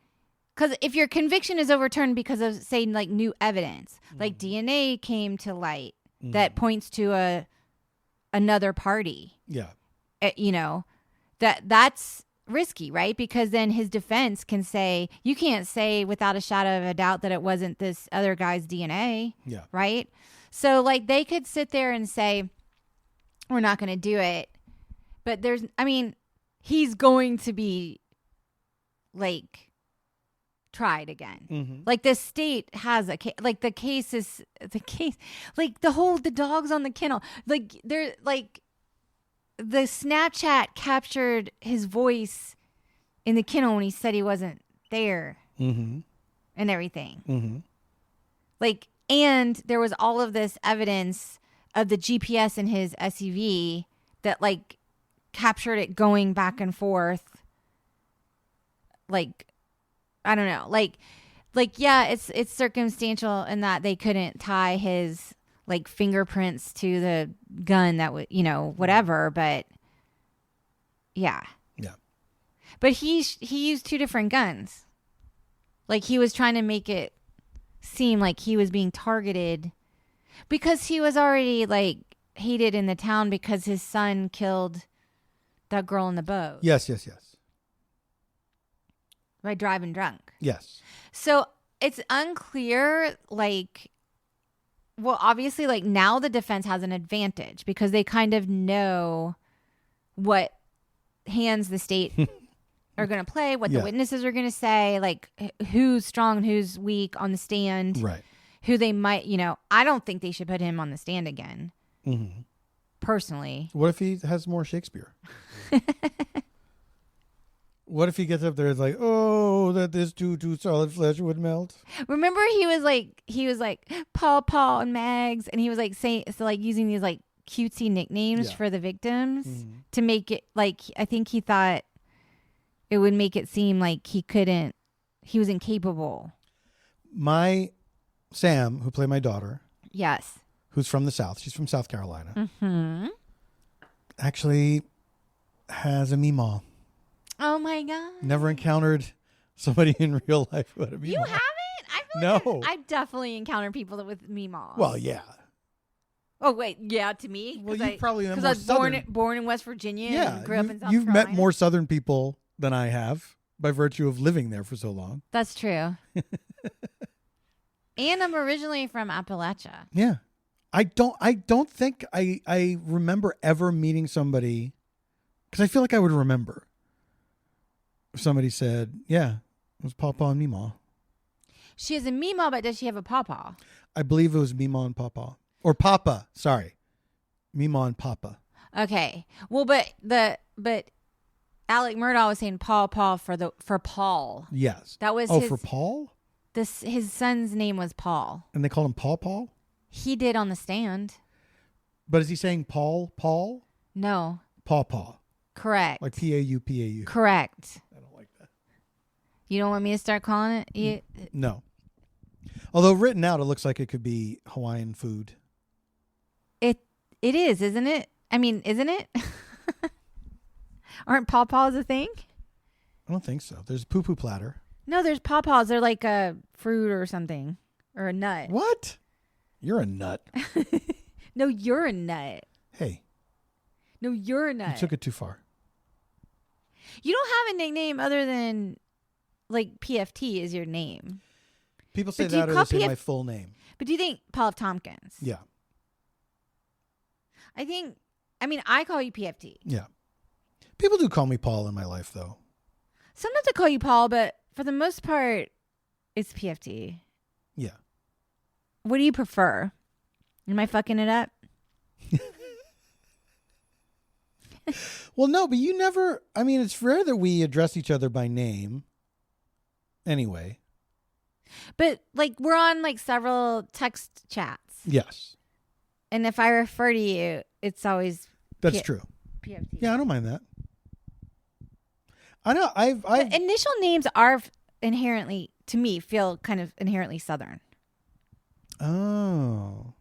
because if your conviction is overturned because of, say, like new evidence, like DNA came to light that points to another party. Yeah. You know, that's risky, right? Because then his defense can say, you can't say without a shadow of a doubt that it wasn't this other guy's DNA. Yeah. Right? So, like, they could sit there and say, we're not going to do it. But he's going to be like tried again. Mm-hmm. Like the state has a case, like the case, like the dogs on the kennel, like they're like the Snapchat captured his voice in the kennel when he said he wasn't there and everything. Mm-hmm. Like, and there was all of this evidence of the GPS in his SUV that like captured it going back and forth. Like, I don't know. Like, yeah, it's circumstantial in that they couldn't tie his like fingerprints to the gun that would, whatever. But yeah. Yeah. But he used two different guns. Like he was trying to make it seem like he was being targeted because he was already like hated in the town because his son killed that girl in the boat. Yes. By driving drunk. Yes. So it's unclear, like, well, obviously, like, now the defense has an advantage because they kind of know what hands the state are going to play, what the witnesses are going to say, like, who's strong and who's weak on the stand. Right. Who they might, I don't think they should put him on the stand again. Mm-hmm. Personally. What if he has more Shakespeare? What if he gets up there and is like, oh, that this too solid flesh would melt? Remember he was like Paul and Mags, and he was like using these like cutesy nicknames for the victims to make it like, I think he thought it would make it seem like he was incapable. My Sam, who played my daughter. Yes. Who's from the South. She's from South Carolina. Mm-hmm. Actually has a meemaw. Oh my God. Never encountered somebody in real life who had a meemaw. You haven't? I feel no. I've definitely encountered people with meemaws. Well, yeah. Oh, wait. Yeah, to me? Well, you probably because I was born in West Virginia and grew up in South You've Carolina. met more Southern people than I have by virtue of living there for so long. That's true. And I'm originally from Appalachia. Yeah. I don't think I remember ever meeting somebody, because I feel like I would remember if somebody said, yeah, it was Pawpaw and Meemaw. She has a Meemaw, but does she have a Pawpaw? I believe it was Meemaw and Pawpaw. Or Papa, sorry. Meemaw and Papa. Okay. Well, but Alec Murdaugh was saying Paw for Paul. Yes. That was for Paul? His son's name was Paul. And they called him Paw? He did on the stand. But is he saying Paul? No. Pawpaw. Correct. Like P-A-U. Correct. I don't like that. You don't want me to start calling it? No. Although written out, it looks like it could be Hawaiian food. It is, isn't it? I mean, isn't it? Aren't pawpaws a thing? I don't think so. There's a poo-poo platter. No, there's pawpaws. They're like a fruit or something. Or a nut. What? You're a nut. No, you're a nut. Hey. No, you're a nut. You took it too far. You don't have a nickname other than like PFT is your name. People say that or they say my full name. But do you think Paul F. Tompkins? Yeah. I call you PFT. Yeah. People do call me Paul in my life, though. Sometimes I call you Paul, but for the most part, it's PFT. Yeah. What do you prefer? Am I fucking it up? Well, no, but you never... I mean, it's rare that we address each other by name. Anyway. But, like, we're on, like, several text chats. Yes. And if I refer to you, it's always... That's true. PFT. Yeah, I don't mind that. I know. I've initial names are inherently, to me, feel kind of inherently Southern. Oh.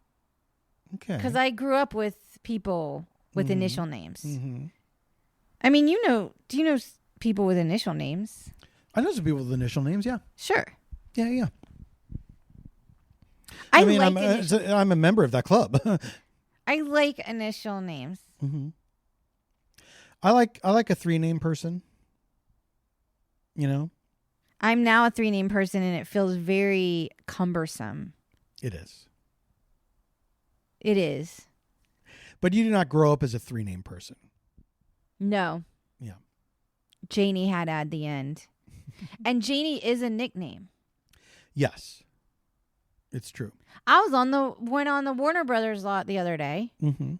Okay. Because I grew up with people with initial names. Mm-hmm. I mean, do you know people with initial names? I know some people with initial names, yeah. Sure. Yeah. I'm a member of that club. I like initial names. Mm-hmm. I like a 3-name person. You know? I'm now a 3-name person and it feels very cumbersome. It is. It is. But you did not grow up as a 3-name person. No. Yeah. Janie had at the end. And Janie is a nickname. Yes. It's true. I went on the Warner Brothers lot the other day. Mm-hmm.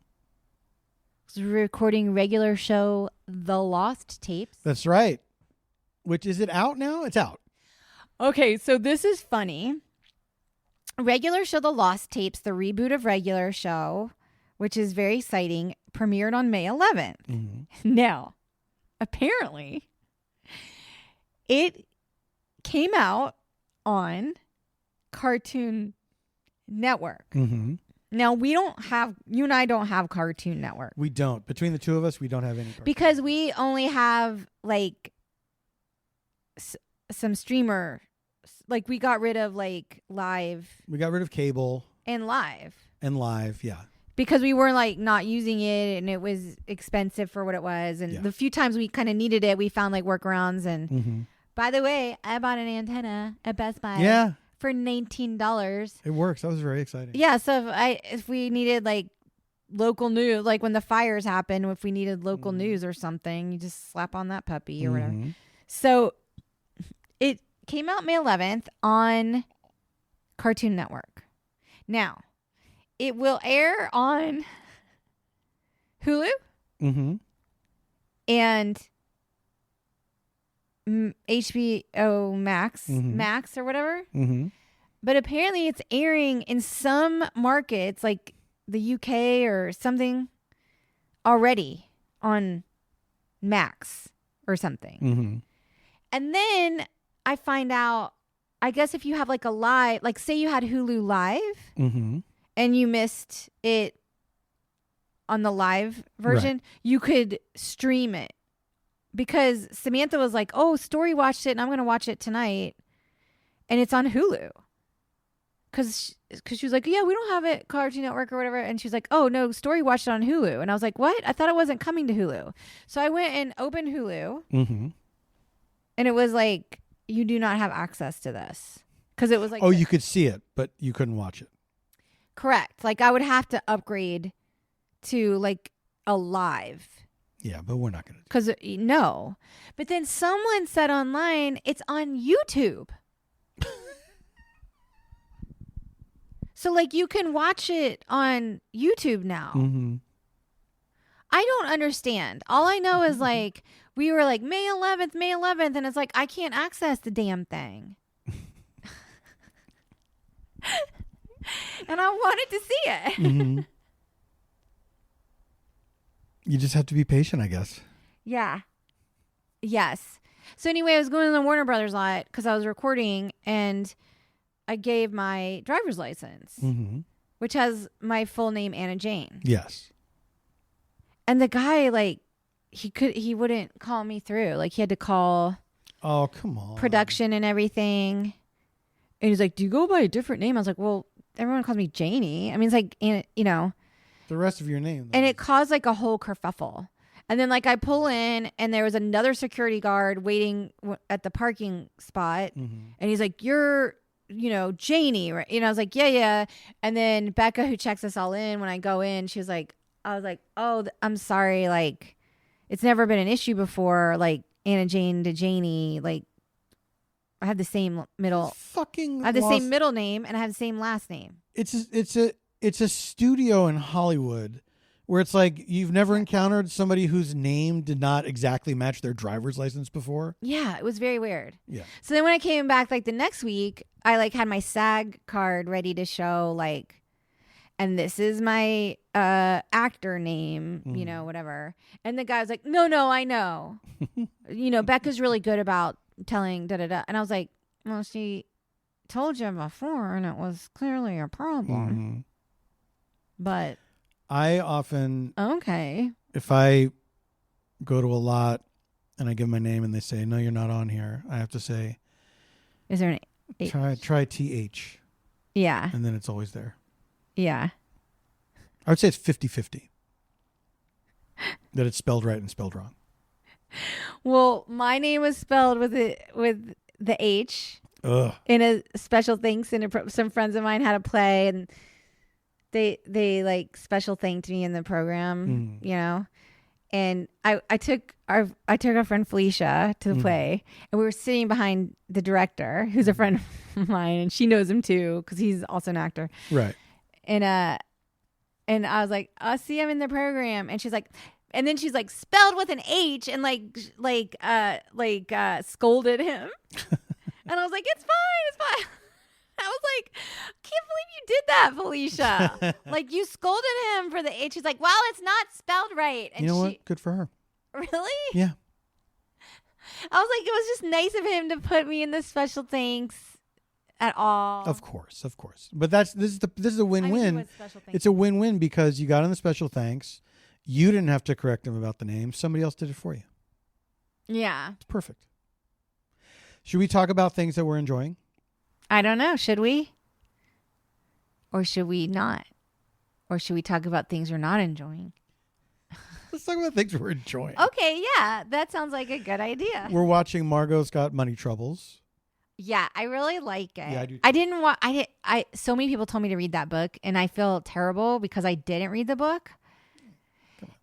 Was recording regular show The Lost Tapes. That's right. Which, is it out now? It's out. Okay, so this is funny. Regular show The Lost Tapes, the reboot of regular show, which is very exciting, premiered on May 11th. Mm-hmm. Now, apparently, it came out on Cartoon Network. Mm-hmm. Now, you and I don't have Cartoon Network. We don't. Between the two of us, we don't have any. Because we only have, like, some streamer. Like, we got rid of, like, live. We got rid of cable. And live. Yeah. Because we were, like, not using it, and it was expensive for what it was. And the few times we kind of needed it, we found, like, workarounds. And, by the way, I bought an antenna at Best Buy. Yeah. For $19. It works. That was very exciting. Yeah, so if we needed like local news, like when the fires happened, if we needed local news or something, you just slap on that puppy or whatever. So it came out May 11th on Cartoon Network. Now, it will air on Hulu and HBO Max or whatever. But apparently it's airing in some markets like the UK or something already on Max or something. And then I find out, I guess if you have like a live, like say you had Hulu Live and you missed it on the live version, you could stream it. Because Samantha was like, oh, Story watched it and I'm going to watch it tonight. And it's on Hulu. Because she was like, yeah, we don't have it, Cartoon Network or whatever. And she was like, oh, no, Story watched it on Hulu. And I was like, what? I thought it wasn't coming to Hulu. So I went and opened Hulu. And it was like, you do not have access to this. Because it was like... Oh, you could see it, but you couldn't watch it. Correct. Like I would have to upgrade to like a live. Yeah, but we're not going to. Because no. But then someone said online, it's on YouTube. So like you can watch it on YouTube now. I don't understand. All I know is like, we were like May 11th. And it's like, I can't access the damn thing. And I wanted to see it. You just have to be patient, I guess. Yeah. Yes. So anyway, I was going to the Warner Brothers lot because I was recording and I gave my driver's license, which has my full name, Anna Jane. Yes. And the guy, like, he wouldn't call me through. Like, he had to call Oh, come on. production and everything. And he's like, do you go by a different name? I was like, well, everyone calls me Janie. I mean, it's like, you know. The rest of your name. And it caused like a whole kerfuffle. And then like I pull in and there was another security guard waiting at the parking spot. And he's like, you're, you know, Janie, right? You know, I was like, yeah. And then Becca, who checks us all in, when I go in, she was like, I was like, oh, I'm sorry. Like, it's never been an issue before. Like, Anna Jane to Janie. Like, I have the same middle. I have the same middle name and I have the same last name. It's a studio in Hollywood where it's like you've never encountered somebody whose name did not exactly match their driver's license before. Yeah, it was very weird. Yeah. So then when I came back like the next week, I like had my SAG card ready to show, like, and this is my actor name, you know, whatever. And the guy was like, no, I know. You know, Becca's really good about telling da-da-da. And I was like, well, she told you before and it was clearly a problem. But I often, okay, if I go to a lot and I give my name and they say, no, you're not on here, I have to say, is there an H? Try TH. Yeah. And then it's always there. Yeah. I would say it's 50-50 that it's spelled right and spelled wrong. Well, my name was spelled with the H. Ugh. In a special thanks, and some friends of mine had a play, and they like special thanked me in the program, you know. And I took our friend Felicia to the play, and we were sitting behind the director, who's a friend of mine, and she knows him too because he's also an actor, right? And I was like, "I see him in the program," and she's like. And then she's like spelled with an H and scolded him. And I was like, it's fine. I was like, can't believe you did that, Felicia. Like you scolded him for the H. She's like, well, it's not spelled right. And you know what? Good for her. Really? Yeah. I was like, it was just nice of him to put me in the special thanks at all. Of course. But this is a win-win. I mean, it's a win-win because you got on the special thanks. You didn't have to correct him about the name. Somebody else did it for you. Yeah. It's perfect. Should we talk about things that we're enjoying? I don't know. Should we? Or should we not? Or should we talk about things we're not enjoying? Let's talk about things we're enjoying. Okay, yeah. That sounds like a good idea. We're watching Margot's Got Money Troubles. Yeah, I really like it. Yeah, I do too. I didn't want so many people told me to read that book and I feel terrible because I didn't read the book.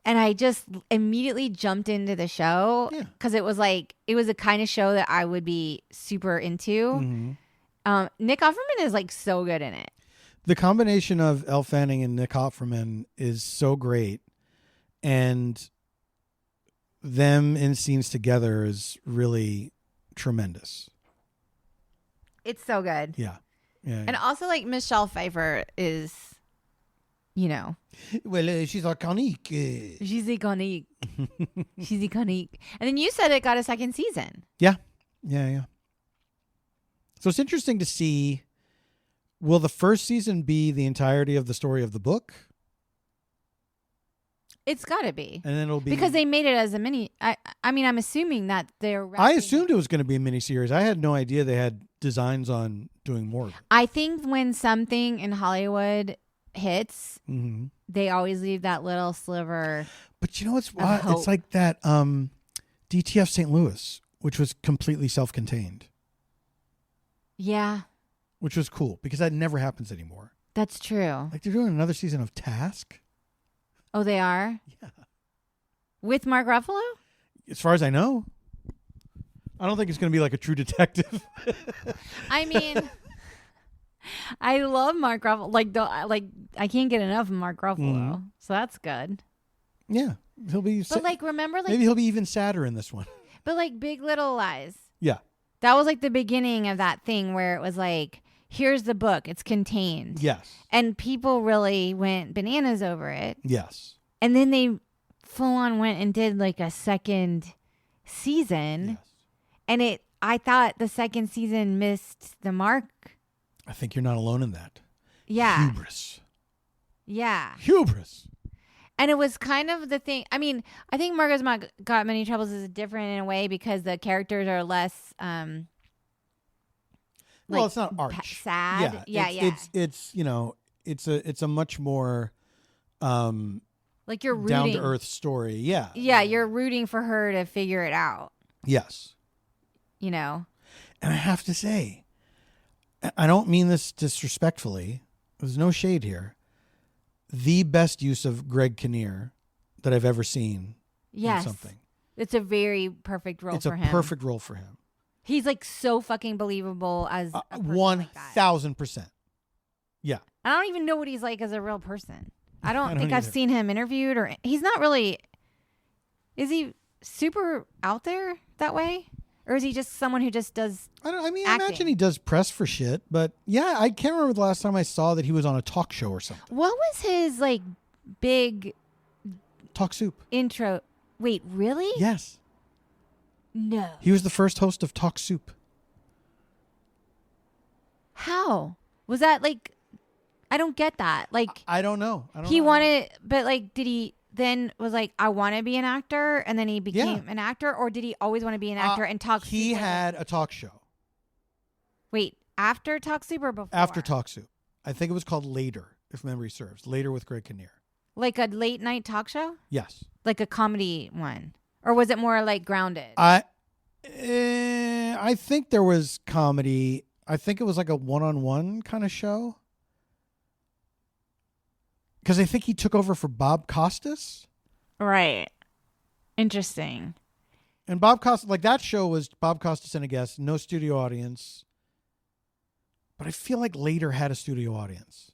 And I just immediately jumped into the show because it was a kind of show that I would be super into. Nick Offerman is like so good in it. The combination of Elle Fanning and Nick Offerman is so great. And them in scenes together is really tremendous. It's so good. Yeah. And also like Michelle Pfeiffer is, you know. Well, she's iconic. She's iconic. She's iconic. And then you said it got a second season. Yeah. So it's interesting to see, will the first season be the entirety of the story of the book? It's got to be. And then it'll be. Because they made it as a mini. I mean, I'm assuming that they're. I assumed it was going to be a miniseries. I had no idea they had designs on doing more. I think when something in Hollywood hits, they always leave that little sliver. But you know what's wild? It's like that DTF St. Louis, which was completely self-contained. Yeah. Which was cool because that never happens anymore. That's true. Like they're doing another season of Task. Oh, they are? Yeah. With Mark Ruffalo? As far as I know. I don't think it's going to be like a True Detective. I mean, I love Mark Ruffalo. Like I can't get enough of Mark Ruffalo. So that's good. Yeah. He'll be But like remember like maybe he'll be even sadder in this one. But like Big Little Lies. Yeah. That was like the beginning of that thing where it was like, here's the book. It's contained. Yes. And people really went bananas over it. Yes. And then they full on went and did like a second season. Yes. And I thought the second season missed the mark. I think you're not alone in that. Yeah. Hubris. Yeah. Hubris. And it was kind of the thing. I mean, I think Margot's Got Many Troubles is different in a way because the characters are less well, it's not arch. Sad. It's you know, it's a much more like you're rooting, down to earth story. Yeah. Yeah, you're rooting for her to figure it out. Yes. You know. And I have to say, I don't mean this disrespectfully. There's no shade here. The best use of Greg Kinnear that I've ever seen. Yes. In something. It's a very perfect role for him. It's a perfect role for him. He's like so fucking believable as a person 1,000%. Yeah. I don't even know what he's like as a real person. I don't think I've either. seen him interviewed or he's not really. Is he super out there that way? Or is he just someone who just does I acting? imagine he does press for shit, but yeah, I can't remember the last time I saw that he was on a talk show or something. What was his like big Talk Soup. intro? Wait, really? Yes. No. He was the first host of Talk Soup. How? Was that like I don't get that. Like I don't know. he wanted but like did he then was like, I want to be an actor, and then he became an actor, or did he always want to be an actor and talk? He had a talk show. Wait, after Talk Soup or before? After Talk Soup. I think it was called Later, if memory serves. Later with Greg Kinnear. Like a late night talk show? Yes. Like a comedy one? Or was it more like grounded? I think there was comedy. I think it was like a one-on-one kind of show. Because I think he took over for Bob Costas. Right. Interesting. And Bob Costas, like that show was Bob Costas and a guest, no studio audience. But I feel like Later had a studio audience.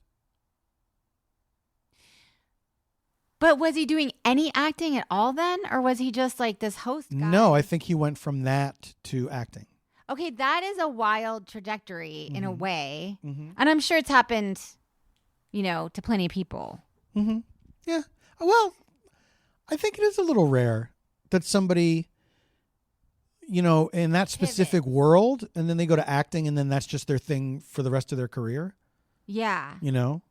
But was he doing any acting at all then? Or was he just like this host guy? No, I think he went from that to acting. Okay, that is a wild trajectory in a way. Mm-hmm. And I'm sure it's happened, you know, to plenty of people. Mm-hmm. Yeah. Well, I think it is a little rare that somebody, you know, in that specific world, and then they go to acting, and then that's just their thing for the rest of their career. Yeah. You know?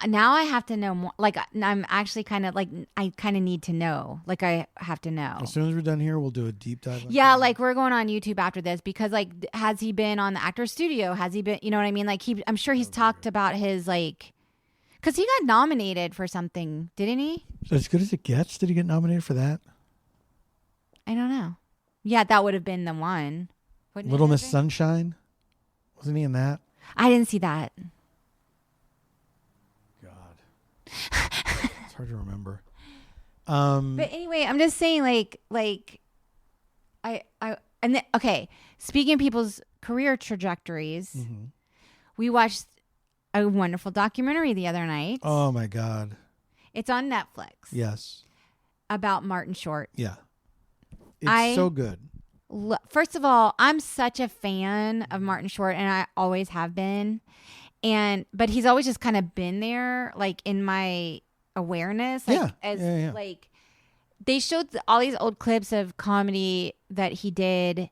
Now I have to know more. Like, I'm actually kind of like, I kind of need to know. Like, I have to know. As soon as we're done here, we'll do a deep dive. Yeah, like we're going on YouTube after this because, like, has he been on the Actors Studio? Has he been, you know what I mean? Like, I'm sure he's talked about his, like, because he got nominated for something, didn't he? As good as it gets, did he get nominated for that? I don't know. Yeah, that would have been the one. Little Miss Sunshine? Wasn't he in that? I didn't see that. It's hard to remember. But anyway, I'm just saying, okay. Speaking of people's career trajectories, we watched a wonderful documentary the other night. Oh my God! It's on Netflix. Yes. About Martin Short. Yeah. It's so good. First of all, I'm such a fan of Martin Short, and I always have been. But he's always just kind of been there, like in my awareness. Like, like they showed all these old clips of comedy that he did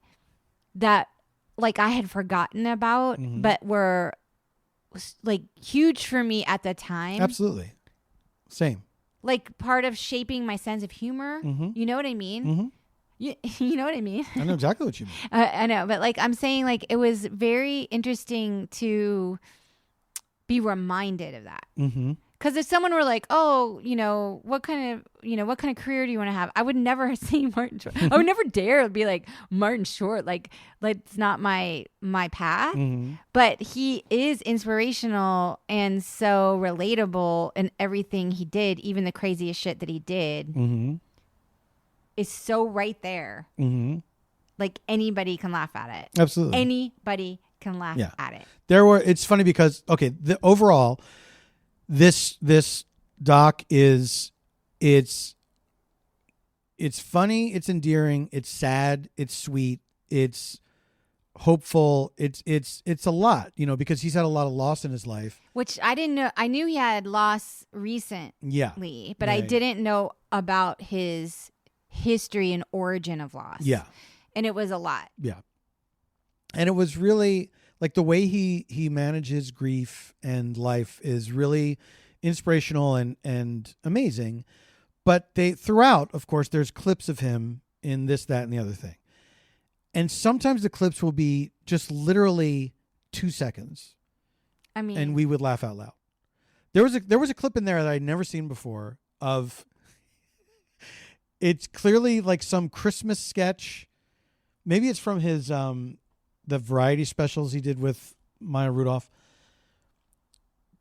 that like I had forgotten about, but were like huge for me at the time. Absolutely. Same. Like part of shaping my sense of humor. You know what I mean? You know what I mean? I know exactly what you mean. I know, but like I'm saying, like it was very interesting to be reminded of that. Because if someone were like, "Oh, you know, what kind of career do you want to have?" I would never say Martin Short. I would never dare be like Martin Short. Like it's not my path. But he is inspirational and so relatable in everything he did, even the craziest shit that he did. Is so right there. Like anybody can laugh at it. Absolutely. Anybody can laugh at it. It's funny because, okay, overall, this doc it's funny, it's endearing, it's sad, it's sweet, it's hopeful, it's a lot, you know, because he's had a lot of loss in his life. Which I didn't know. I knew he had loss recently, but I didn't know about his history and origin of loss. Yeah. And it was a lot. Yeah. And it was really like the way he manages grief and life is really inspirational and amazing. But they throughout, of course, there's clips of him in this, that, and the other thing. And sometimes the clips will be just literally 2 seconds. I mean, and we would laugh out loud. There was a clip in there that I'd never seen before of. It's clearly like some Christmas sketch. Maybe it's from his the variety specials he did with Maya Rudolph.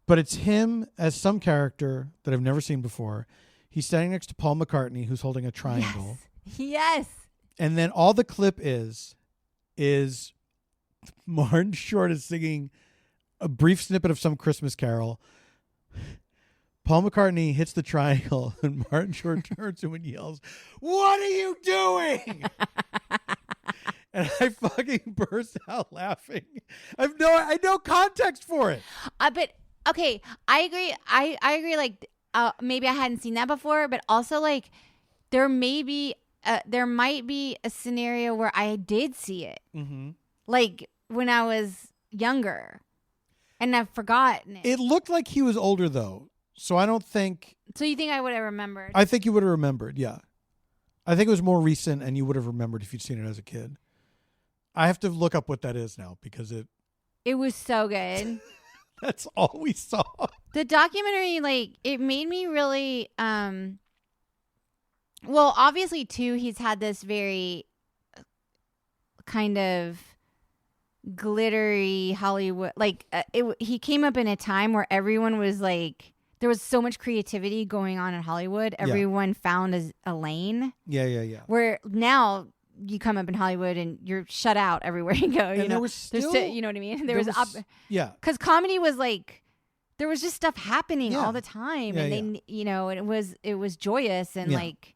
But it's him as some character that I've never seen before. He's standing next to Paul McCartney, who's holding a triangle. Yes. And then all the clip is Martin Short is singing a brief snippet of some Christmas carol. Paul McCartney hits the triangle, and Martin Short turns to him and yells, "What are you doing?" And I fucking burst out laughing. I have no context for it. But okay, I agree. I agree. Like, maybe I hadn't seen that before, but also like there might be a scenario where I did see it, like when I was younger, and I've forgotten it. It looked like he was older though, so I don't think. So you think I would have remembered? I think you would have remembered. Yeah, I think it was more recent, and you would have remembered if you'd seen it as a kid. I have to look up what that is now because it was so good. That's all we saw. The documentary, like, it made me really, well, obviously, too, he's had this very kind of glittery Hollywood, like, he came up in a time where everyone was like, there was so much creativity going on in Hollywood. Everyone found a lane. Yeah. Where now you come up in Hollywood and you're shut out everywhere you go. And you know, there was still, you know what I mean? Because comedy was like, there was just stuff happening all the time, and you know, it was joyous and like,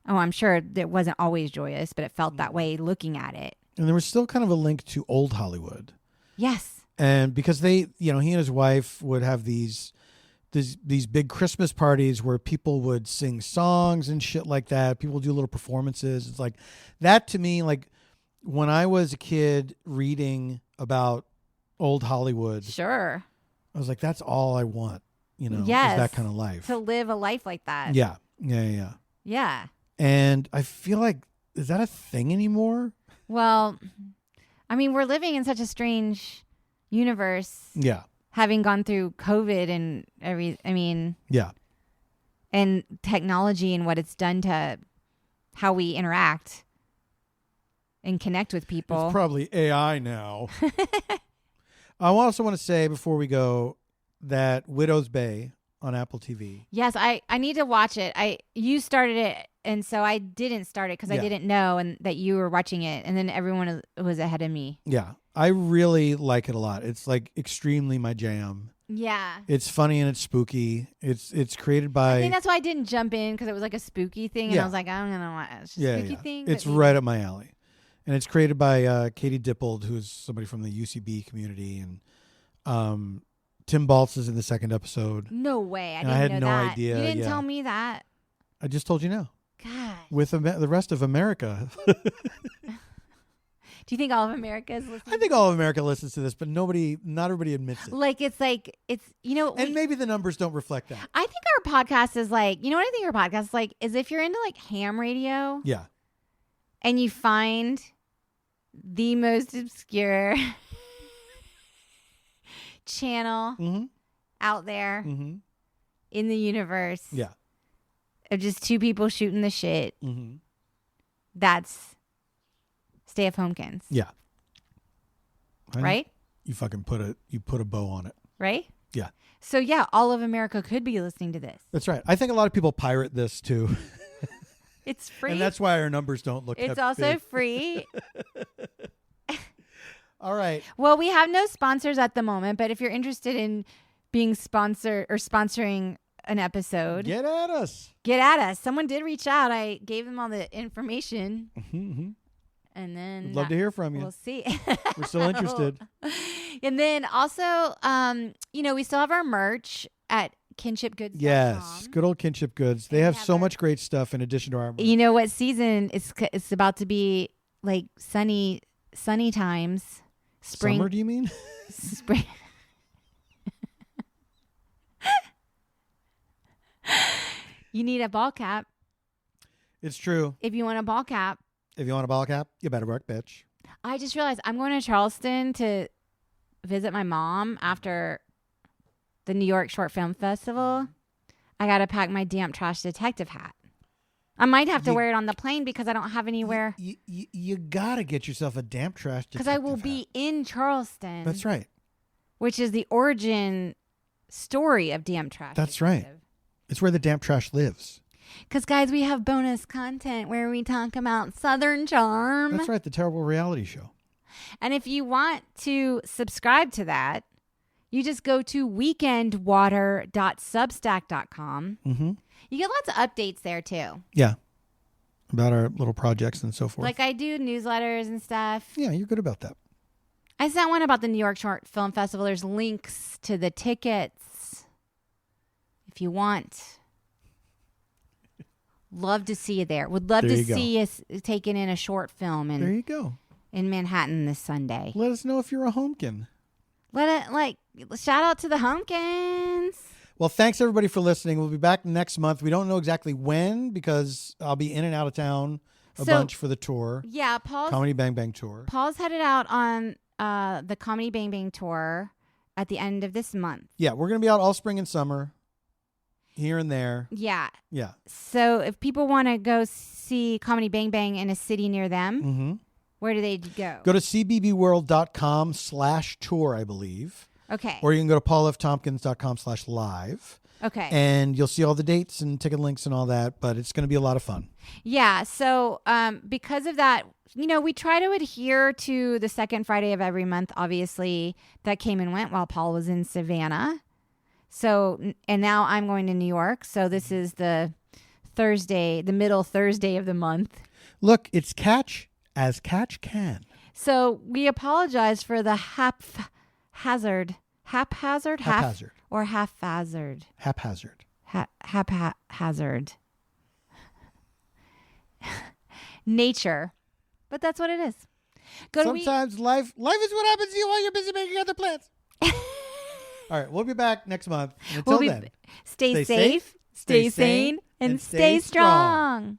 oh, I'm sure it wasn't always joyous, but it felt that way looking at it. And there was still kind of a link to old Hollywood. Yes. And because they, you know, he and his wife would have these big Christmas parties where people would sing songs and shit like that. People would do little performances. It's like that to me, like when I was a kid reading about old Hollywood. Sure. I was like, that's all I want, you know, yes, is that kind of life. To live a life like that. Yeah. Yeah. And I feel like, is that a thing anymore? Well, I mean, we're living in such a strange universe. Yeah. Having gone through COVID and and technology and what it's done to how we interact and connect with people. It's probably AI now. I also want to say before we go that Widow's Bay on Apple TV. Yes, I need to watch it. You started it, and so I didn't start it because I didn't know and that you were watching it, and then everyone was ahead of me. Yeah, I really like it a lot. It's like extremely my jam. Yeah, it's funny and it's spooky. It's created by. I think that's why I didn't jump in because it was like a spooky thing, and I was like, I'm gonna watch a spooky thing. It's right up my alley, and it's created by Katie Dippold, who's somebody from the UCB community, and Tim Baltz is in the second episode. No way, I had no idea. You didn't tell me that. I just told you now. God, with the rest of America. Do you think all of America is listening? I think all of America listens to this, but not everybody admits it. Like it's you know, and maybe the numbers don't reflect that. I think our podcast is like, you know what I think our podcast is like is if you're into like ham radio, yeah, and you find the most obscure channel out there in the universe, of just two people shooting the shit. That's Stay of Homekins. Yeah. Right? You fucking put a bow on it. Right? Yeah. So yeah, all of America could be listening to this. That's right. I think a lot of people pirate this too. It's free. And that's why our numbers don't look It's also big. Free. All right. Well, we have no sponsors at the moment, but if you're interested in being sponsored or sponsoring an episode, get at us. Someone did reach out. I gave them all the information. And then We'd love to hear from you. We'll see. We're still interested. And then also, we still have our merch at kinshipgoods.com. Yes, good old Kinship Goods. They have so much great stuff in addition to our merch. You know what season? It's about to be like sunny times. Spring. Summer, do you mean? Spring. You need a ball cap. It's true. If you want a ball cap. If you want a ball cap, you better work, bitch. I just realized I'm going to Charleston to visit my mom after the New York Short Film Festival. I got to pack my damp trash detective hat. I might have to wear it on the plane because I don't have anywhere. You got to get yourself a damp trash detective because I will hat. be in Charleston. That's right. Which is the origin story of damp trash. That's detective. right. It's where the damp trash lives. Because, guys, we have bonus content where we talk about Southern Charm. That's right. The terrible reality show. And if you want to subscribe to that, you just go to weekendwater.substack.com. Mm-hmm. You get lots of updates there, too. Yeah. About our little projects and so forth. Like I do newsletters and stuff. Yeah, you're good about that. I sent one about the New York Short Film Festival. There's links to the tickets if you want. Love to see you there. Would love to see us taking in a short film there you go. In Manhattan this Sunday. Let us know if you're a Homekin. Shout out to the Homekins. Well, thanks everybody for listening. We'll be back next month. We don't know exactly when because I'll be in and out of town a bunch for the tour. Yeah, Paul's Comedy Bang Bang tour. Paul's headed out on the Comedy Bang Bang tour at the end of this month. Yeah, we're going to be out all spring and summer. Here and there. Yeah. Yeah. So if people want to go see Comedy Bang Bang in a city near them, where do they go? Go to cbbworld.com/tour, I believe. Okay. Or you can go to paulftompkins.com/live. Okay. And you'll see all the dates and ticket links and all that, but it's going to be a lot of fun. Yeah. So because of that, we try to adhere to the second Friday of every month, obviously, that came and went while Paul was in Savannah. So, and now I'm going to New York. So this is the middle Thursday of the month. Look, it's catch as catch can. So we apologize for the haphazard. Nature. But that's what it is. Sometimes life is what happens to you while you're busy making other plans. All right, we'll be back next month. Until then, stay safe, stay sane, and stay strong.